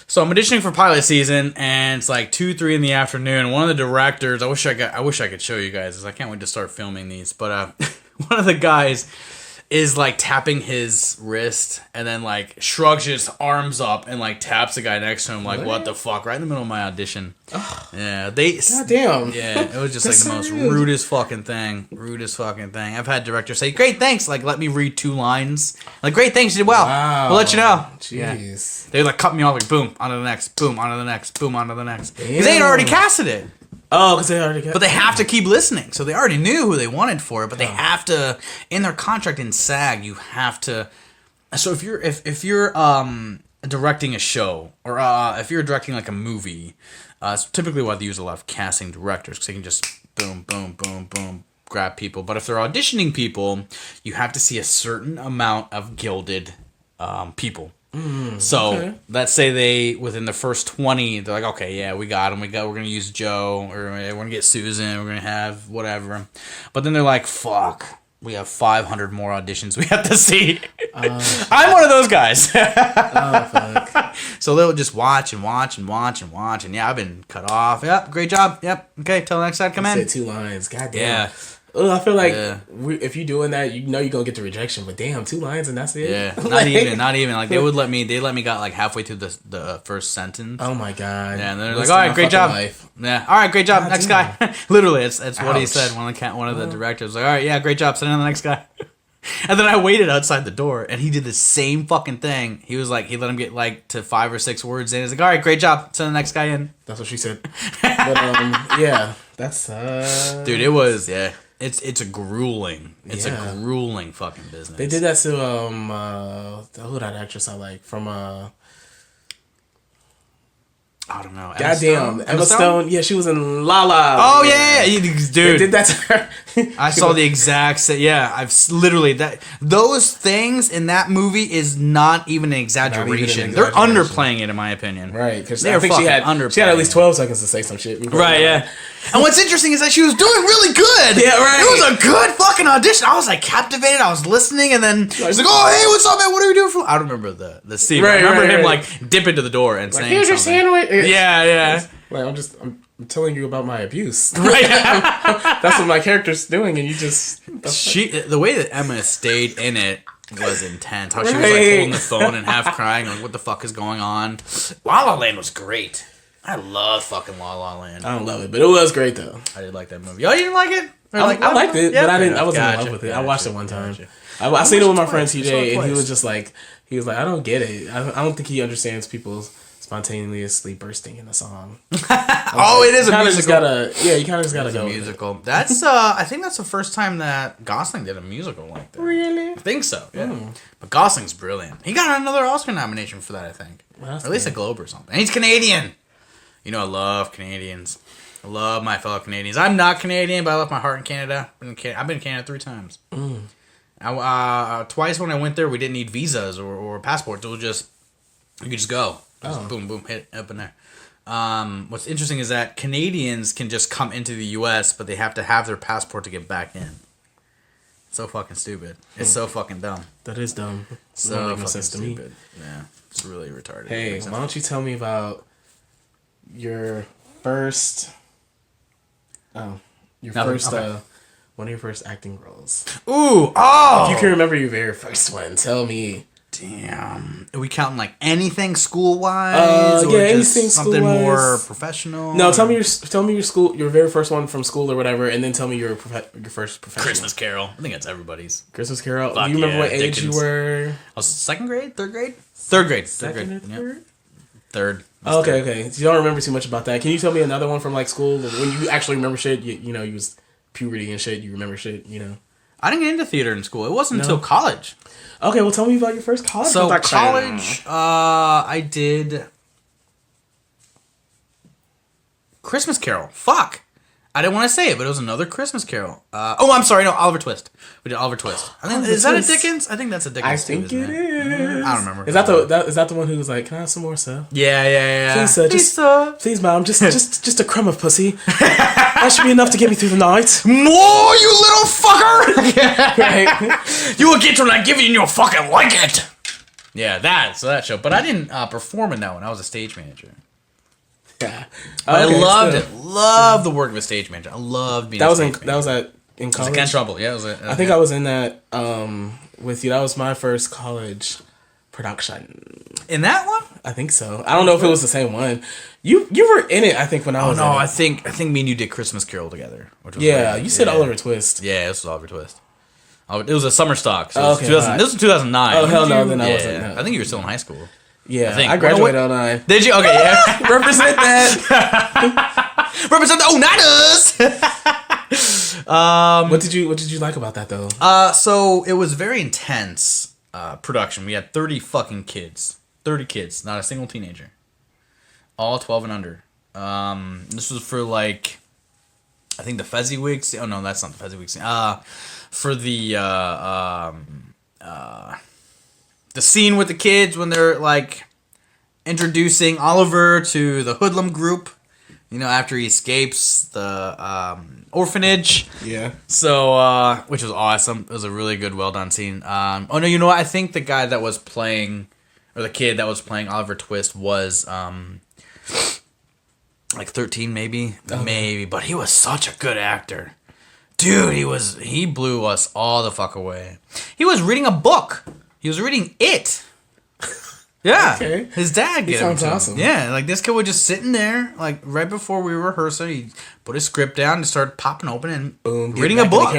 So I'm auditioning for pilot season, and it's like 2-3 in the afternoon. One of the directors, I wish I could show you guys, I can't wait to start filming these, but one of the guys is tapping his wrist and then shrugs his arms up and taps the guy next to him what the fuck, right in the middle of my audition. Ugh. Yeah, goddamn. Yeah, it was just the most rudest fucking thing. I've had directors say, great, thanks, let me read 2 lines. Great, thanks, you did well. Wow. We'll let you know. Jeez. Yeah. They cut me off boom, on to the next, boom, on to the next, boom, on to the next. Because they had already casted it. Oh, because they already got. But they have to keep listening, so they already knew who they wanted for it. But they have to, in their contract in SAG, you have to. So if you're directing a show or if you're directing a movie, it's typically why they use a lot of casting directors because they can just boom, boom, boom, boom, grab people. But if they're auditioning people, you have to see a certain amount of gilded people. So let's say they within the first 20, they're like, okay, yeah, we got them. We're gonna use Joe, or we're gonna get Susan. We're gonna have whatever. But then they're like, fuck, we have 500 more auditions we have to see. I'm one of those guys. Oh, fuck. So they'll just watch and watch and watch and watch. And yeah, I've been cut off. Yep, great job. Yep, okay, till the next side, come in. Said 2 lines. God damn. Yeah. Oh, I feel like if you're doing that, you know you're gonna get the rejection. But damn, 2 lines and that's it. Yeah, not even. Like they let me got like halfway through the first sentence. Oh my god. Yeah, and they're like, all right, great job. Life. Yeah, all right, great job. God next damn. guy. Literally, it's what he said. One of the directors was like, all right, yeah, great job. Send in the next guy. And then I waited outside the door, and he did the same fucking thing. He was like, he let him get like to 5 or 6 words in. He's like, all right, great job. Send the next guy in. That's what she said. But yeah, that's dude. It was It's a grueling fucking business. They did that to who that actress I like from I don't know. Goddamn, Emma Stone. Yeah, she was in La La. Oh yeah, dude. They did that to her. I saw the exact. Yeah, literally those things in that movie is not even an exaggeration. They're underplaying it, in my opinion. Right, because I think she had at least 12 seconds to say some shit. Right, yeah. And what's interesting is that she was doing really good. Yeah, right. It was a good fucking audition. I was like captivated. I was listening, and then he's like, "Oh, hey, what's up, man? What are we doing for?" I don't remember the scene. Right, I remember him like dip into the door and saying, "Here's your sandwich." Yeah. Like I'm telling you about my abuse. Right. That's what my character's doing, and you just the way that Emma stayed in it was intense. How she was like holding the phone and half crying, like, "What the fuck is going on?" La La Land was great. I love fucking La La Land. I don't love it, but it was great though. I did like that movie. Oh, you didn't like it? I liked it, but I didn't. I wasn't in love with it. I watched it one time. I seen it with my friend TJ, and he was just like, I don't get it. I don't think he understands people spontaneously bursting in a song. It is a musical. You kind of just gotta go. A musical. That's I think that's the first time that Gosling did a musical like that. Really? I think so. Yeah. But Gosling's brilliant. He got another Oscar nomination for that, I think, or at least a Globe or something. And he's Canadian. You know, I love Canadians. I love my fellow Canadians. I'm not Canadian, but I left my heart in Canada. I've been in Canada 3 times. Twice when I went there, we didn't need visas or passports. It was just, you could just go. Just boom, boom, hit up in there. What's interesting is that Canadians can just come into the U.S., but they have to have their passport to get back in. It's so fucking stupid. It's so fucking dumb. That is dumb. So don't make no fucking sense to stupid. me. Yeah, it's really retarded. Hey, why don't you tell me about your first... one of your first acting roles. Ooh, If you can remember your very first one, tell me. Damn. Are we counting like anything school-wise? Or anything something more professional? No, tell me your school, your very first one from school or whatever, and then tell me your first professional. Christmas Carol. I think that's everybody's. Christmas Carol. Do you remember what age you were? I was 2nd grade, 3rd grade? 3rd grade. Second or third? Yep. Third. Oh, okay. So you don't remember too much about that. Can you tell me another one from like school when you actually remember shit? You know, you was puberty and shit. You remember shit. You know. I didn't get into theater in school. It wasn't until college. Okay, well, tell me about your first college. So college, I did Christmas Carol. Fuck. I didn't want to say it, but it was another Christmas Carol. I'm sorry. No, Oliver Twist. We did Oliver Twist. I think is that a Dickens? I think that's a Dickens. I think it is. I don't remember. Is that the one who was like, "Can I have some more, sir?" Yeah. Please, mom, just a crumb of pussy. That should be enough to get me through the night. More, you little fucker! Right. You will get to when I give you and you'll fucking like it. Yeah, that show. But I didn't perform in that one. I was a stage manager. Yeah, I loved it. Loved the work of a stage manager. I loved being. That was in college. It was Against Trouble. Yeah, it was. I think I was in that with you. That was my first college production. In that one? I think so. I don't know if it was the same one. You were in it. I think when I was. Oh no, in it. I think me and you did Christmas Carol together. Which was you said Oliver Twist. Yeah, this was Oliver Twist. It was a summer stock. So okay, this was 2009. Oh hell no, then I wasn't. No. I think you were still in high school. Yeah, I graduated in 09. Did you? Okay, yeah. Represent that. Represent the 09ers. What did you like about that though? So it was very intense production. We had 30 fucking kids. 30 kids, not a single teenager. All 12 and under. This was for like, I think the Fezziwigs. Oh no, that's not the Fezziwigs. For the scene with the kids when they're like introducing Oliver to the hoodlum group after he escapes the orphanage. Yeah. So, which was awesome. It was a really good, well done scene. Oh no, you know what? I think the guy that was playing, or the kid that was playing Oliver Twist was like 13, maybe, but he was such a good actor, dude. He blew us all the fuck away. He was reading a book. He was reading It. Yeah, okay. His dad gave him to him. Awesome. Yeah, like this kid was just sitting there, like right before we were rehearsing, he put his script down and started popping open and boom, reading a book.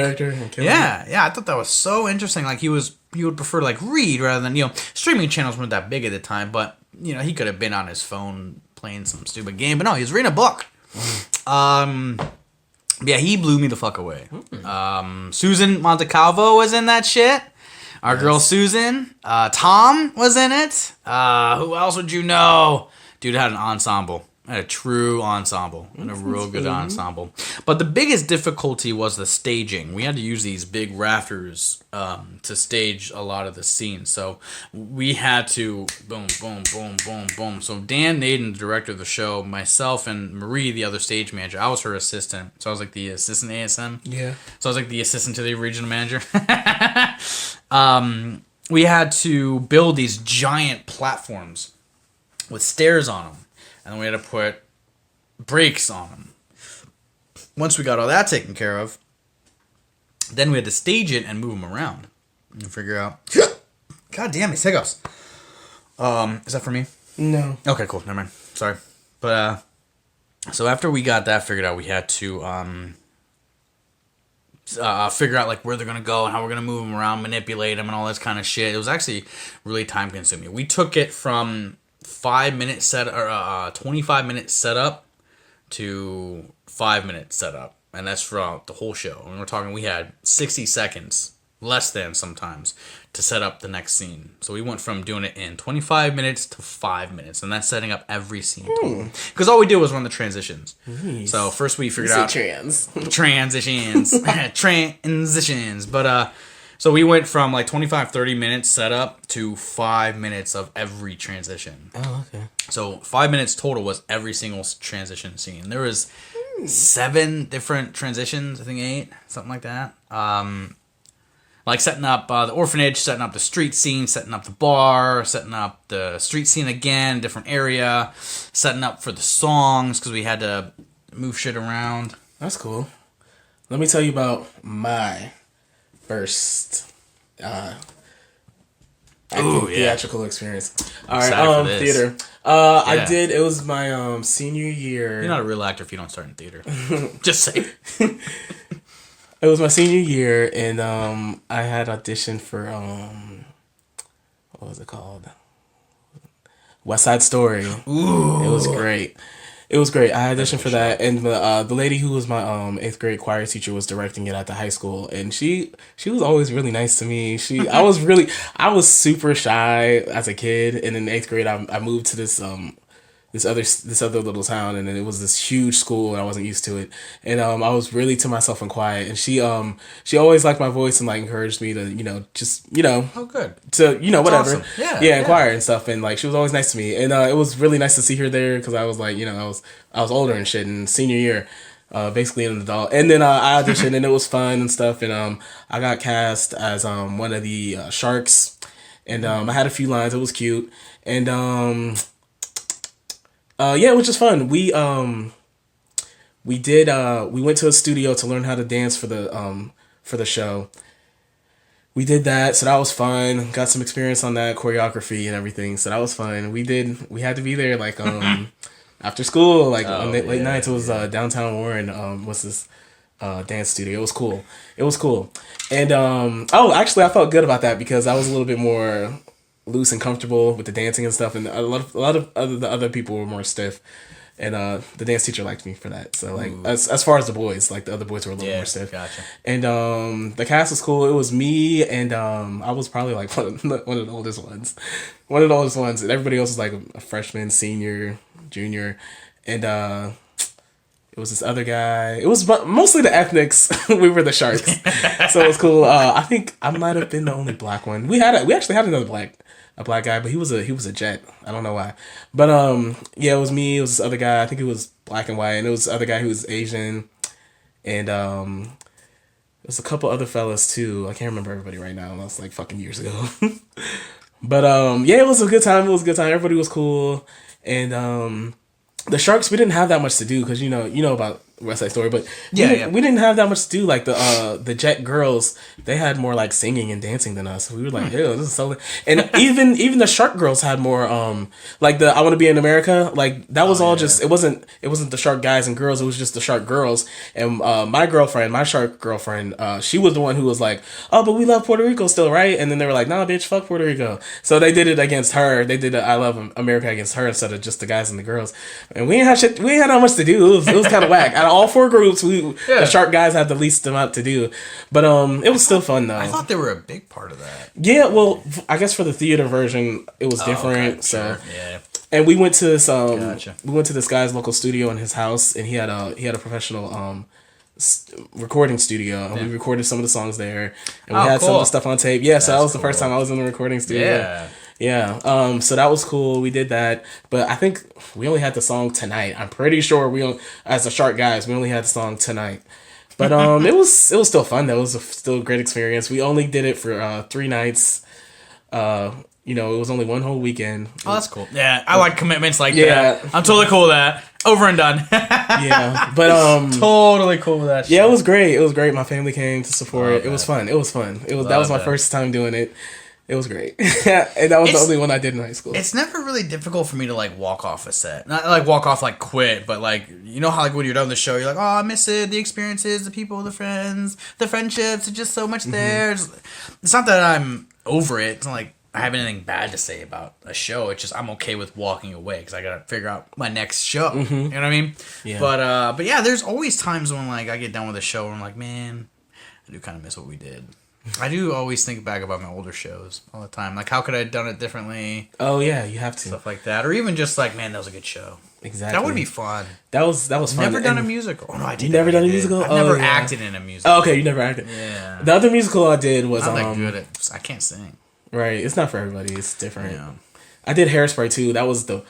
Yeah, I thought that was so interesting. Like he would prefer to like read rather than streaming channels weren't that big at the time, but he could have been on his phone playing some stupid game, but no, he was reading a book. Yeah, he blew me the fuck away. Susan Montecalvo was in that shit. Our girl Susan, Tom was in it. Who else would you know? Dude had an ensemble. Had a true ensemble. And a real good ensemble. But the biggest difficulty was the staging. We had to use these big rafters to stage a lot of the scenes. So we had to boom, boom, boom, boom, boom. So Dan Naden, the director of the show, myself and Marie, the other stage manager, I was her assistant. So I was like the assistant ASM. Yeah. So I was like the assistant to the regional manager. We had to build these giant platforms with stairs on them. And then we had to put brakes on them. Once we got all that taken care of, then we had to stage it and move them around. And figure out... God damn, these hiccups. Is that for me? No. Okay, cool. Never mind. Sorry. But, so after we got that figured out, we had to figure out like where they're going to go and how we're going to move them around, manipulate them and all this kind of shit. It was actually really time consuming. We took it from 5-minute set or 25-minute setup to 5-minute setup, and that's throughout the whole show. And we're talking, we had 60 seconds, less than sometimes, to set up the next scene. So we went from doing it in 25 minutes to 5 minutes, and that's setting up every scene. Because all we did was run the transitions. Nice. So first we figured out transitions, but so we went from like 25-30 minutes setup to 5 minutes of every transition. Oh, okay. So 5 minutes total was every single transition scene. There was 7 different transitions, I think 8, something like that. Like setting up the orphanage, setting up the street scene, setting up the bar, setting up the street scene again, different area, setting up for the songs because we had to move shit around. That's cool. Let me tell you about my first theatrical experience. All right, theater. I did. It was my senior year. You're not a real actor if you don't start in theater. Just say. It was my senior year, and I had auditioned for what was it called? West Side Story. Ooh, it was great. It was great. I auditioned for that, and the lady who was my 8th grade choir teacher was directing it at the high school, and she was always really nice to me. I was super shy as a kid, and in 8th grade I moved to this other little town, and then it was this huge school, and I wasn't used to it, and I was really to myself and quiet, and she always liked my voice and like encouraged me to oh good to That's whatever awesome. yeah inquire and stuff, and like she was always nice to me, and it was really nice to see her there because I was like I was older and shit, and senior year basically an adult, and then I auditioned and it was fun and stuff, and I got cast as one of the sharks, and I had a few lines. It was cute, and it was just fun. We went to a studio to learn how to dance for the show. We did that, so that was fun. Got some experience on that, choreography and everything, so that was fun. We had to be there like after school, like on late nights. It was downtown Warren. What's this dance studio? It was cool. And actually I felt good about that because I was a little bit more loose and comfortable with the dancing and stuff, and a lot of the other people were more stiff, and the dance teacher liked me for that. So like as far as the boys, like the other boys were a little more stiff. Gotcha. And the cast was cool. It was me, and I was probably like one of the oldest ones, and everybody else was like a freshman, senior, junior, and it was this other guy. It was mostly the ethnics. We were the sharks, so it was cool. I think I might have been the only black one. We actually had another black guy, but he was a jet. I don't know why, but it was me. It was this other guy. I think it was black and white, and it was the other guy who was Asian, and there's a couple other fellas too. I can't remember everybody right now. That was like fucking years ago. But yeah, it was a good time. It was a good time. Everybody was cool, and the Sharks, we didn't have that much to do because you know about West Side Story, but we didn't have that much to do. Like the Jet girls, they had more like singing and dancing than us. We were like, ew, this is so. And even the Shark girls had more like the I Want to Be in America. Like that was all just it wasn't the Shark guys and girls. It was just the Shark girls. And my Shark girlfriend, she was the one who was like, oh, but we love Puerto Rico still, right? And then they were like, nah, bitch, fuck Puerto Rico. So they did it against her. They did I Love America against her instead of just the guys and the girls. And we ain't had shit. We ain't had that much to do. It was kind of whack. Out of all four groups, the Shark guys had the least amount to do. But it was still fun though. I thought they were a big part of that. Yeah, well, I guess for the theater version, it was different. Okay, so sure. Yeah. And we went to this we went to this guy's local studio in his house, and he had a professional recording studio, and we recorded some of the songs there, and we had some of the stuff on tape. Yeah, so that was the first time I was in the recording studio. Yeah. Yeah, so that was cool. We did that, but I think we only had the song Tonight. I'm pretty sure as the Shark guys, we only had the song Tonight. But it was still fun though. It was still a great experience. We only did it for 3 nights. It was only one whole weekend. Oh, that's cool. Yeah, I like commitments like that. I'm totally cool with that. Over and done. Yeah, but totally cool with that. Yeah, it was great. It was great. My family came to support it. It was fun. That was my first time doing it. It was great. And that was the only one I did in high school. It's never really difficult for me to like walk off a set. Not like walk off like quit, but like you know how like when you're done with the show, you're like, oh, I miss it, the experiences, the people, the friends, the friendships. It's just so much there. It's not that I'm over it. It's not like I have anything bad to say about a show. It's just I'm okay with walking away because I gotta figure out my next show. You know what I mean? Yeah. But yeah, there's always times when like I get done with a show and I'm like, man, I do kind of miss what we did. I do always think back about my older shows all the time. Like, how could I have done it differently? Oh yeah, you have to. Stuff like that, or even just like, man, that was a good show. Exactly. That would be fun. That was fun. Never done a musical. Oh, no, I did. You never done a musical? I've never acted in a musical. Oh, okay, you never acted. Yeah. The other musical I did was I'm not good at. I can't sing. Right, it's not for everybody. It's different. Yeah. I did Hairspray too. That was You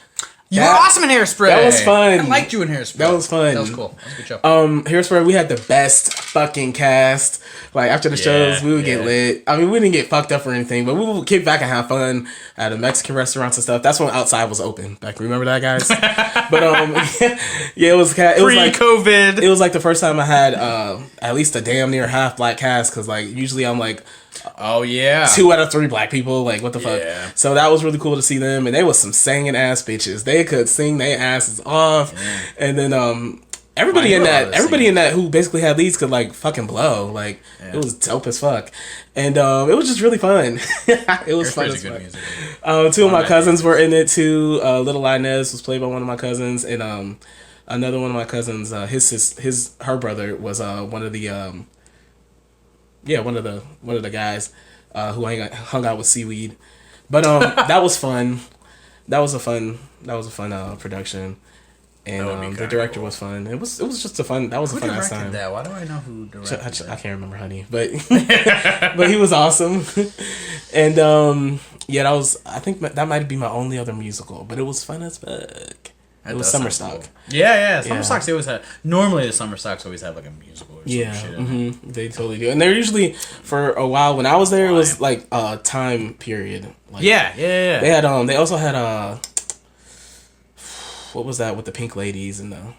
were awesome in Hairspray. That was fun. I liked you in Hairspray. That was fun. That was cool. That was a good show. Hairspray, we had the best fucking cast. Like after the shows, we would get lit. I mean, we didn't get fucked up or anything, but we would kick back and have fun at the Mexican restaurants and stuff. That's when outside was open. Like, remember that, guys? But yeah, it was pre-COVID. It was like the first time I had at least a damn near half black cast because like usually I'm like. Oh yeah, 2 out of 3 black people. Like what the fuck? So that was really cool to see them, and they was some singing ass bitches. They could sing their asses off, and then everybody in that who basically had leads could like fucking blow. Like it was dope as fuck, and it was just really fun. It was fun as fuck. 2 of my cousins were in it too. Little Inez was played by one of my cousins, and another one of my cousins, her brother was one of the. One of the guys who hung out with Seaweed, but that was fun. That was a fun production, and the director was fun. It was just a fun. That was a fun ass time. That? Why do I know who directed that? I can't remember, honey, but but he was awesome, and that was. I think that might be my only other musical, but it was fun as fuck. It was Summer Stock. Cool. Yeah. Summer Stocks, they always have. Normally, the Summer Stocks always have like a musical or some shit. They totally do. And they're usually, for a while, when I was there, it was like a time period. Like, yeah. They had, they also had, what was that with the pink ladies and the.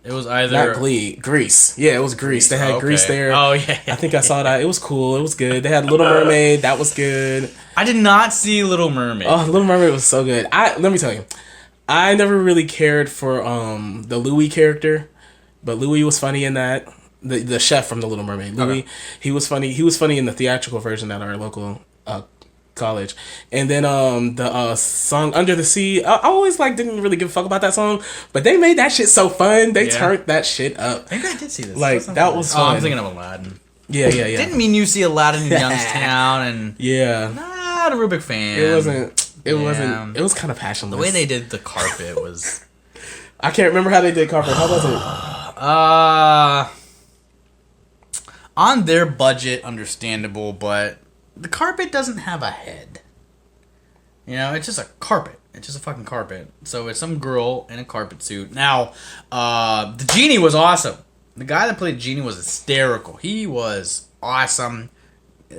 It was either. Not Glee. Grease. Yeah, it was Grease. They had Grease there. Oh, yeah. I think I saw that. It was cool. It was good. They had Little Mermaid. That was good. I did not see Little Mermaid. Oh, Little Mermaid was so good. Let me tell you. I never really cared for the Louis character, but Louis was funny in that. The chef from The Little Mermaid, Louis, he was funny. He was funny in the theatrical version at our local college. And then the song Under the Sea, I always didn't really give a fuck about that song, but they made that shit so fun. They turned that shit up. Maybe I did see this. Like that was fun. Oh, I'm thinking of Aladdin. Yeah. Didn't mean you see Aladdin in Youngstown and not a real big fan. It wasn't. It wasn't. It was kind of passionless. The way they did the carpet was. I can't remember how they did carpet. How was it? On their budget, understandable, but the carpet doesn't have a head. You know, it's just a carpet. It's just a fucking carpet. So it's some girl in a carpet suit. Now, the genie was awesome. The guy that played Genie was hysterical. He was awesome.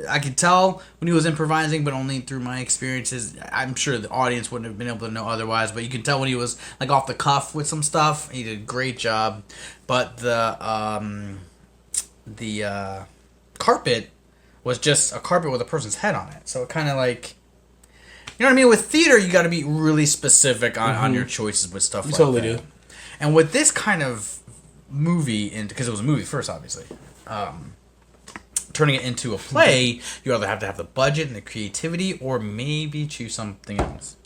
I could tell when he was improvising, but only through my experiences. I'm sure the audience wouldn't have been able to know otherwise, but you could tell when he was like off the cuff with some stuff. He did a great job. But the carpet was just a carpet with a person's head on it. So it kind of like, you know what I mean? With theater, you got to be really specific on your choices with stuff like totally that. do. And with this kind of movie, because it was a movie first, obviously, turning it into a play, you either have to have the budget and the creativity, or maybe choose something else.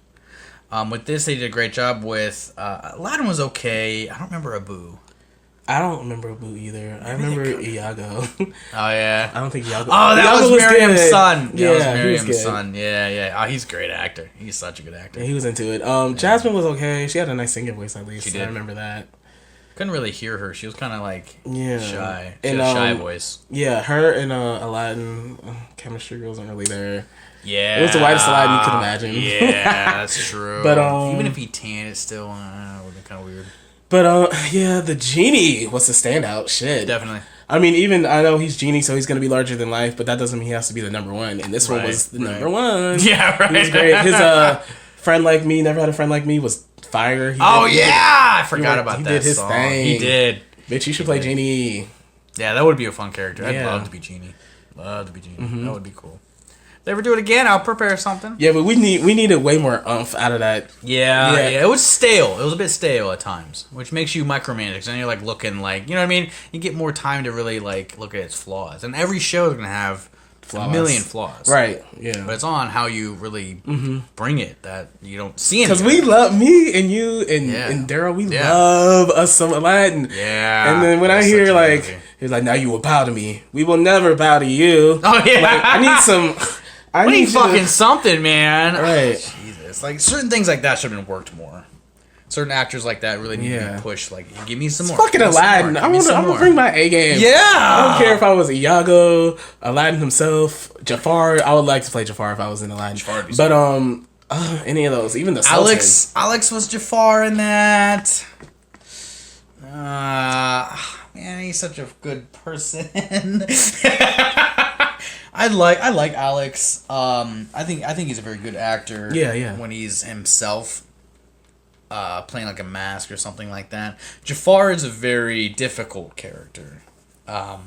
With this, they did a great job with Aladdin was okay. I don't remember Abu. I don't remember Abu either. I remember Iago. Oh yeah. I don't think Iago. Oh, that Iago was Miriam's good. son. Yeah, That was he was Miriam's good. son. Yeah. Oh, he's a great actor. He's such a good actor. Yeah, he was into it. Jasmine was okay. She had a nice singing voice at least. She did. I remember that. Couldn't really hear her. She was kind of like Yeah. shy. She And, had a shy voice. Yeah, her and Aladdin chemistry wasn't really there. Yeah. It was the whitest Aladdin you could imagine. Yeah, that's true. But, even if he tanned, it's still would have been kind of weird. But yeah, the genie was the standout. Shit. Definitely. I mean, even I know he's genie, so he's gonna be larger than life, but that doesn't mean he has to be the number one. And this one was the number one. Yeah, right. He was great. His friend like me, never had a friend like me was fire. I forgot about that. He did his song. thing. He did. Bitch, you should play Genie. Yeah, that would be a fun character. I'd Yeah. love to be Genie. Love to be Genie. That would be cool. If they ever do it again, I'll prepare something. Yeah, but we needed way more oomph out of that. Yeah. It was stale. It was a bit stale at times, which makes you micromanage. And you're like looking like, you know what I mean? You get more time to really like look at its flaws. And every show is gonna have a million flaws. Right. Yeah. But it's on how you really bring it that you don't see any. Because we love me and you and Daryl. We love us some Aladdin. Yeah. And then when I hear like movie. he's like, now you will bow to me. We will never bow to you. Oh yeah. Like, I need some. I We need you fucking to- something, man. Right. Jesus. Like certain things like that should have been worked more. Certain actors like that really need to be pushed. Like, give me some more. Fucking Give me some Aladdin. more. I'm Give me some gonna more. bring my A game. Yeah. I don't care if I was Iago, Aladdin himself, Jafar. I would like to play Jafar if I was in Aladdin. Jafar would be But any of those, even the Sultan. Alex was Jafar in that. Man, he's such a good person. I like Alex. I think he's a very good actor. Yeah. When he's himself, playing like a mask or something like that. Jafar is a very difficult character. I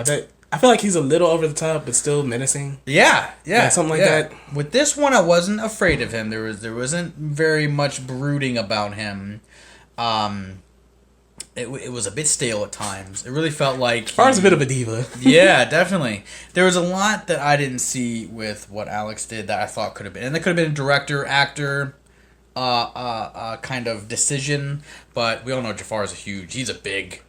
feel like he's a little over the top, but still menacing. Yeah, something like that. With this one, I wasn't afraid of him. There wasn't very much brooding about him. It was a bit stale at times. It really felt like Jafar's a bit of a diva. Yeah, definitely. There was a lot that I didn't see with what Alex did that I thought could have been, and that could have been a director, actor, kind of decision. But we all know Jafar is he's a big.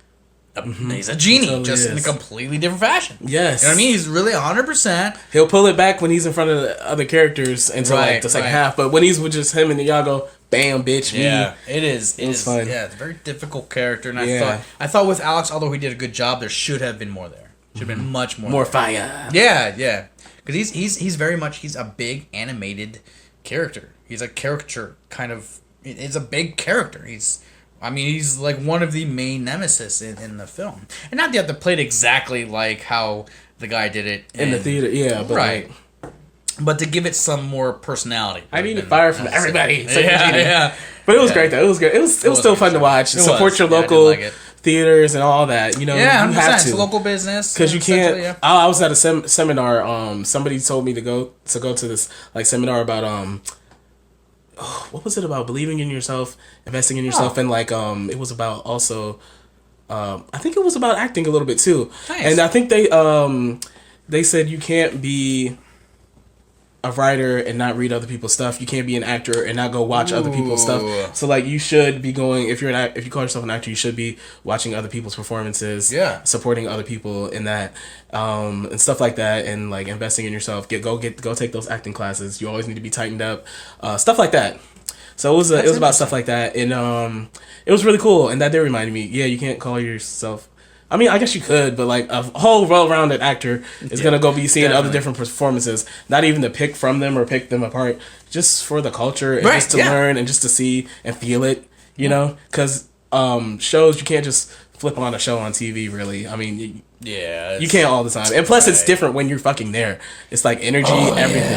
He's a genie, Totally just in a is. completely different fashion. Yes. You know what I mean? He's really 100%. He'll pull it back when he's in front of the other characters until like the second half. But when he's with just him and Iago, bam, bitch, Yeah, me. it is. It is fun. Yeah, it's a very difficult character, and Yeah. I thought with Alex, although he did a good job, there should have been more there. Should have been much more. More there. fire. Yeah, because he's very much he's a big animated character. He's a caricature kind of. It's a big character. He's like one of the main nemesis in the film, and not that they played exactly like how the guy did it In the theater, yeah. But right. like, But to give it some more personality. I needed fire from everybody. Yeah. But it was great though. It was good. It was still fun to watch. It Support was. your Yeah, I local did like it. theaters and all that. You know, Yeah, you 100%. have It's to. a local business. Because you can't. essentially, yeah. I was at a seminar. Somebody told me to go to this like seminar about what was it about? Believing in yourself, investing in yourself, and like it was about also. I think it was about acting a little bit too, Nice. and I think they said you can't be a writer and not read other people's stuff. You can't be an actor and not go watch other people's Ooh. stuff. So like you should be going if you call yourself an actor, you should be watching other people's performances. Yeah. Supporting other people in that, and stuff like that, and like investing in yourself. Go take those acting classes. You always need to be tightened up, stuff like that. So it was about stuff like that, and it was really cool. And that did remind me, yeah, you can't call yourself I mean, I guess you could, but like a whole well-rounded actor is gonna go be seeing other different performances, not even to pick from them or pick them apart, just for the culture and just to learn and just to see and feel it, you know? Because shows, you can't just flip on a show on TV, really. I mean, you can't all the time. And plus, it's different when you're fucking there. It's like energy, everything.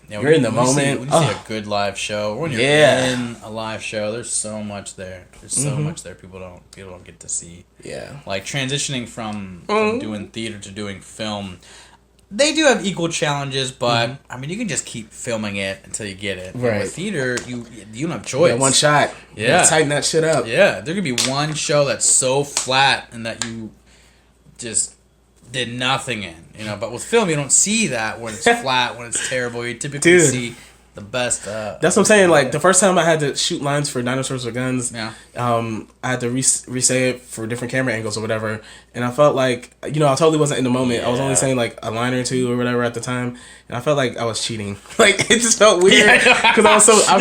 Yeah, you're in the moment. When you see a good live show, or when you're in a live show, there's so much there. There's so much there people don't get to see. Yeah. Like transitioning from doing theater to doing film, they do have equal challenges, but I mean, you can just keep filming it until you get it. Right. With theater, you don't have choice. One shot. Yeah. Tighten that shit up. Yeah. There could be one show that's so flat and that you just did nothing in, you know. But with film, you don't see that when it's flat, when it's terrible. You typically see the best. That's what I'm saying. Like the first time I had to shoot lines for Dinosaurs with Guns, I had to re-say it for different camera angles or whatever, and I felt like, you know, I totally wasn't in the moment. I was only saying like a line or two or whatever at the time, and I felt like I was cheating. Like it just felt weird because I was so I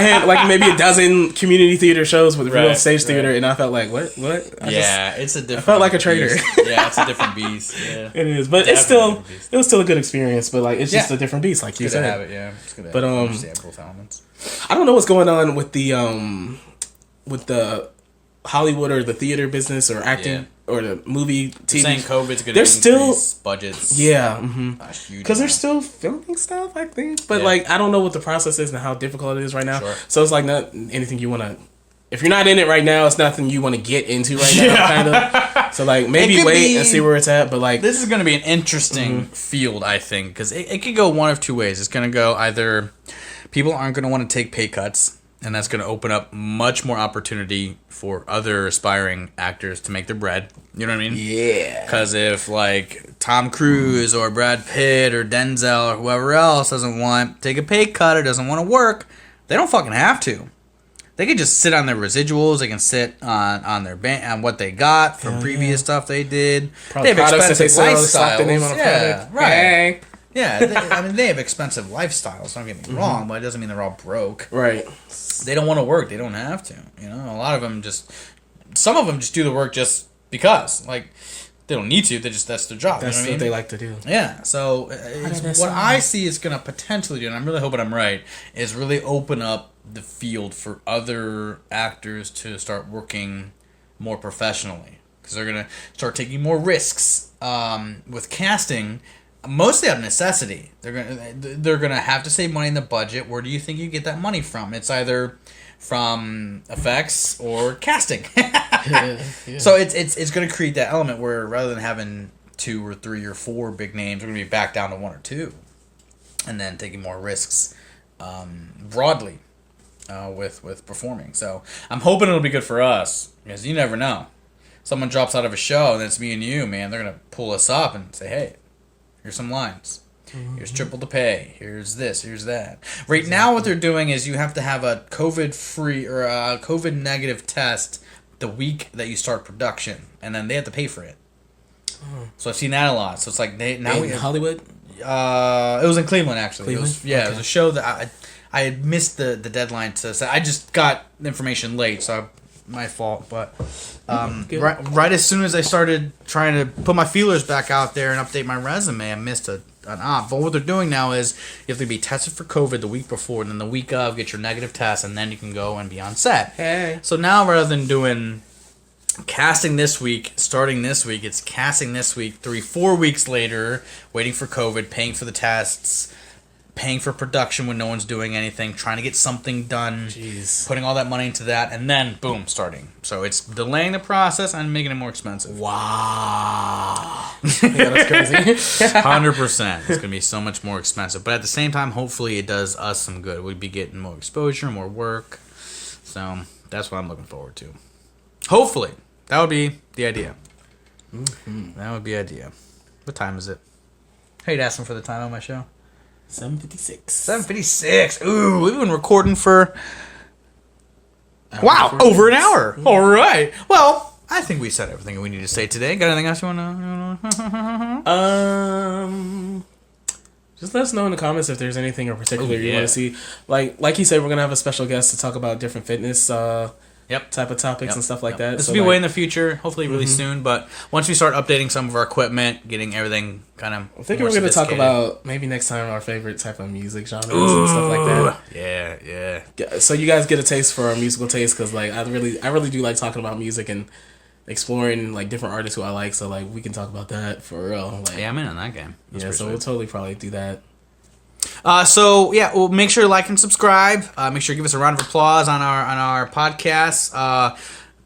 had like maybe a dozen community theater shows with real stage theater, and I felt like what it's a different. I felt like a traitor. Yeah, it's a different beast. Yeah. It is, but it was still a good experience. But like it's just a different beast, like you said. Have it, yeah. It's good. But both elements. I don't know what's going on with the Hollywood or the theater business or acting or the movie TV. They're saying COVID's going to increase budgets. Yeah, because they're still filming stuff, I think. But like, I don't know what the process is and how difficult it is right now. Sure. So it's like not anything you want to. If you're not in it right now, it's nothing you want to get into right now, kind of. So like, maybe wait and see where it's at. But like, this is going to be an interesting field, I think, because it could go one of two ways. It's going to go either people aren't going to want to take pay cuts, and that's going to open up much more opportunity for other aspiring actors to make their bread. You know what I mean? Yeah. Because if, like, Tom Cruise or Brad Pitt or Denzel or whoever else doesn't want to take a pay cut or doesn't want to work, they don't fucking have to. They could just sit on their residuals. They can sit on their on what they got from previous stuff they did. Probably they have expensive lifestyles. The name on right. Hey. Yeah, I mean, they have expensive lifestyles, don't get me wrong, but it doesn't mean they're all broke. Right. They don't want to work. They don't have to. You know, a lot of them some of them just do the work just because. Like, they don't need to. That's their job. That's you know what they like to do. Yeah. So, what I see is going to potentially do, and I'm really hoping I'm right, is really open up the field for other actors to start working more professionally. Because they're going to start taking more risks with casting. Mostly out of necessity. They're gonna have to save money in the budget. Where do you think you get that money from? It's either from effects or casting. So it's gonna create that element where rather than having 2 or 3 or 4 big names, we're gonna be back down to 1 or 2, and then taking more risks broadly with performing. So I'm hoping it'll be good for us because you never know. Someone drops out of a show and it's me and you, man. They're gonna pull us up and say, hey. Here's some lines. Here's triple the pay. Here's this. Here's that. Right now, what they're doing is you have to have a COVID-free or a COVID-negative test the week that you start production, and then they have to pay for it. So I've seen that a lot. So it's like in Hollywood. It was in Cleveland actually. Cleveland? It was a show that I had missed the deadline to say. I just got information late, so my fault. But right as soon as I started trying to put my feelers back out there and update my resume, I missed an op. But what they're doing now is you have to be tested for COVID the week before, and then the week of get your negative test, and then you can go and be on set. Hey. So now rather than doing casting this week, starting this week, it's casting this week, 3-4 weeks later, waiting for COVID, paying for the tests, paying for production when no one's doing anything, trying to get something done, putting all that money into that, and then, boom, starting. So it's delaying the process and making it more expensive. Wow. Yeah, that's crazy. 100%. It's going to be so much more expensive. But at the same time, hopefully it does us some good. We'd be getting more exposure, more work. So that's what I'm looking forward to. Hopefully. That would be the idea. Mm-hmm. That would be the idea. What time is it? Hey, you'd asking for the time on my show? 7:56. 7:56. Ooh, we've been recording for over an hour. All right. Well, I think we said everything we need to say today. Got anything else you want to? Just let us know in the comments if there's anything in particular you want to see. Like he said, we're gonna have a special guest to talk about different fitness type of topics and stuff like that. This will be way in the future, hopefully really soon. But once we start updating some of our equipment, getting everything kind of I think we're going to talk about maybe next time our favorite type of music genres and stuff like that. Yeah. So you guys get a taste for our musical taste, because like I really do like talking about music and exploring like different artists who I like. So like we can talk about that for real. Like, yeah, I'm in on that game. So we'll totally probably do that. We'll make sure to like and subscribe. Make sure to give us a round of applause on our podcast.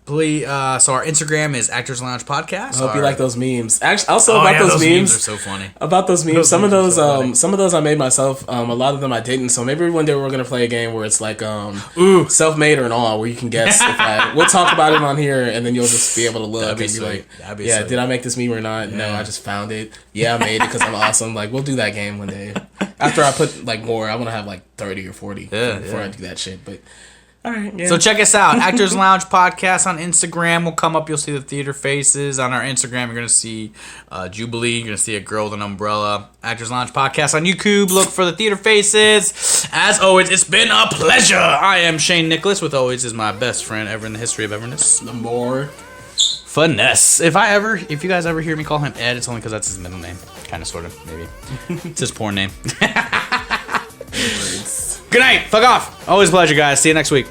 Please, so our Instagram is Actors Lounge Podcast. I hope you like those memes. Actually, also those memes are so funny. About those memes, some of those I made myself. A lot of them I didn't. So maybe one day we're gonna play a game where it's like self-made or not, where you can guess. We'll talk about it on here, and then you'll just be able to look and be like, yeah, did I make this meme or not? Yeah. No, I just found it. Yeah, I made it because I'm awesome. Like, we'll do that game one day. After I put like more, I want to have like 30 or 40 before I do that shit. But all right, yeah. So check us out, Actors Lounge Podcast on Instagram. Will come up. You'll see the theater faces on our Instagram. You're gonna see Jubilee. You're gonna see a girl with an umbrella. Actors Lounge Podcast on YouTube. Look for the theater faces. As always, it's been a pleasure. I am Shane Nicholas. With always is my best friend ever in the history of everness. The more Finesse. If you guys ever hear me call him Ed, it's only because that's his middle name. Kind of, sort of, maybe. It's his porn name. Good night. Fuck off. Always a pleasure, guys. See you next week.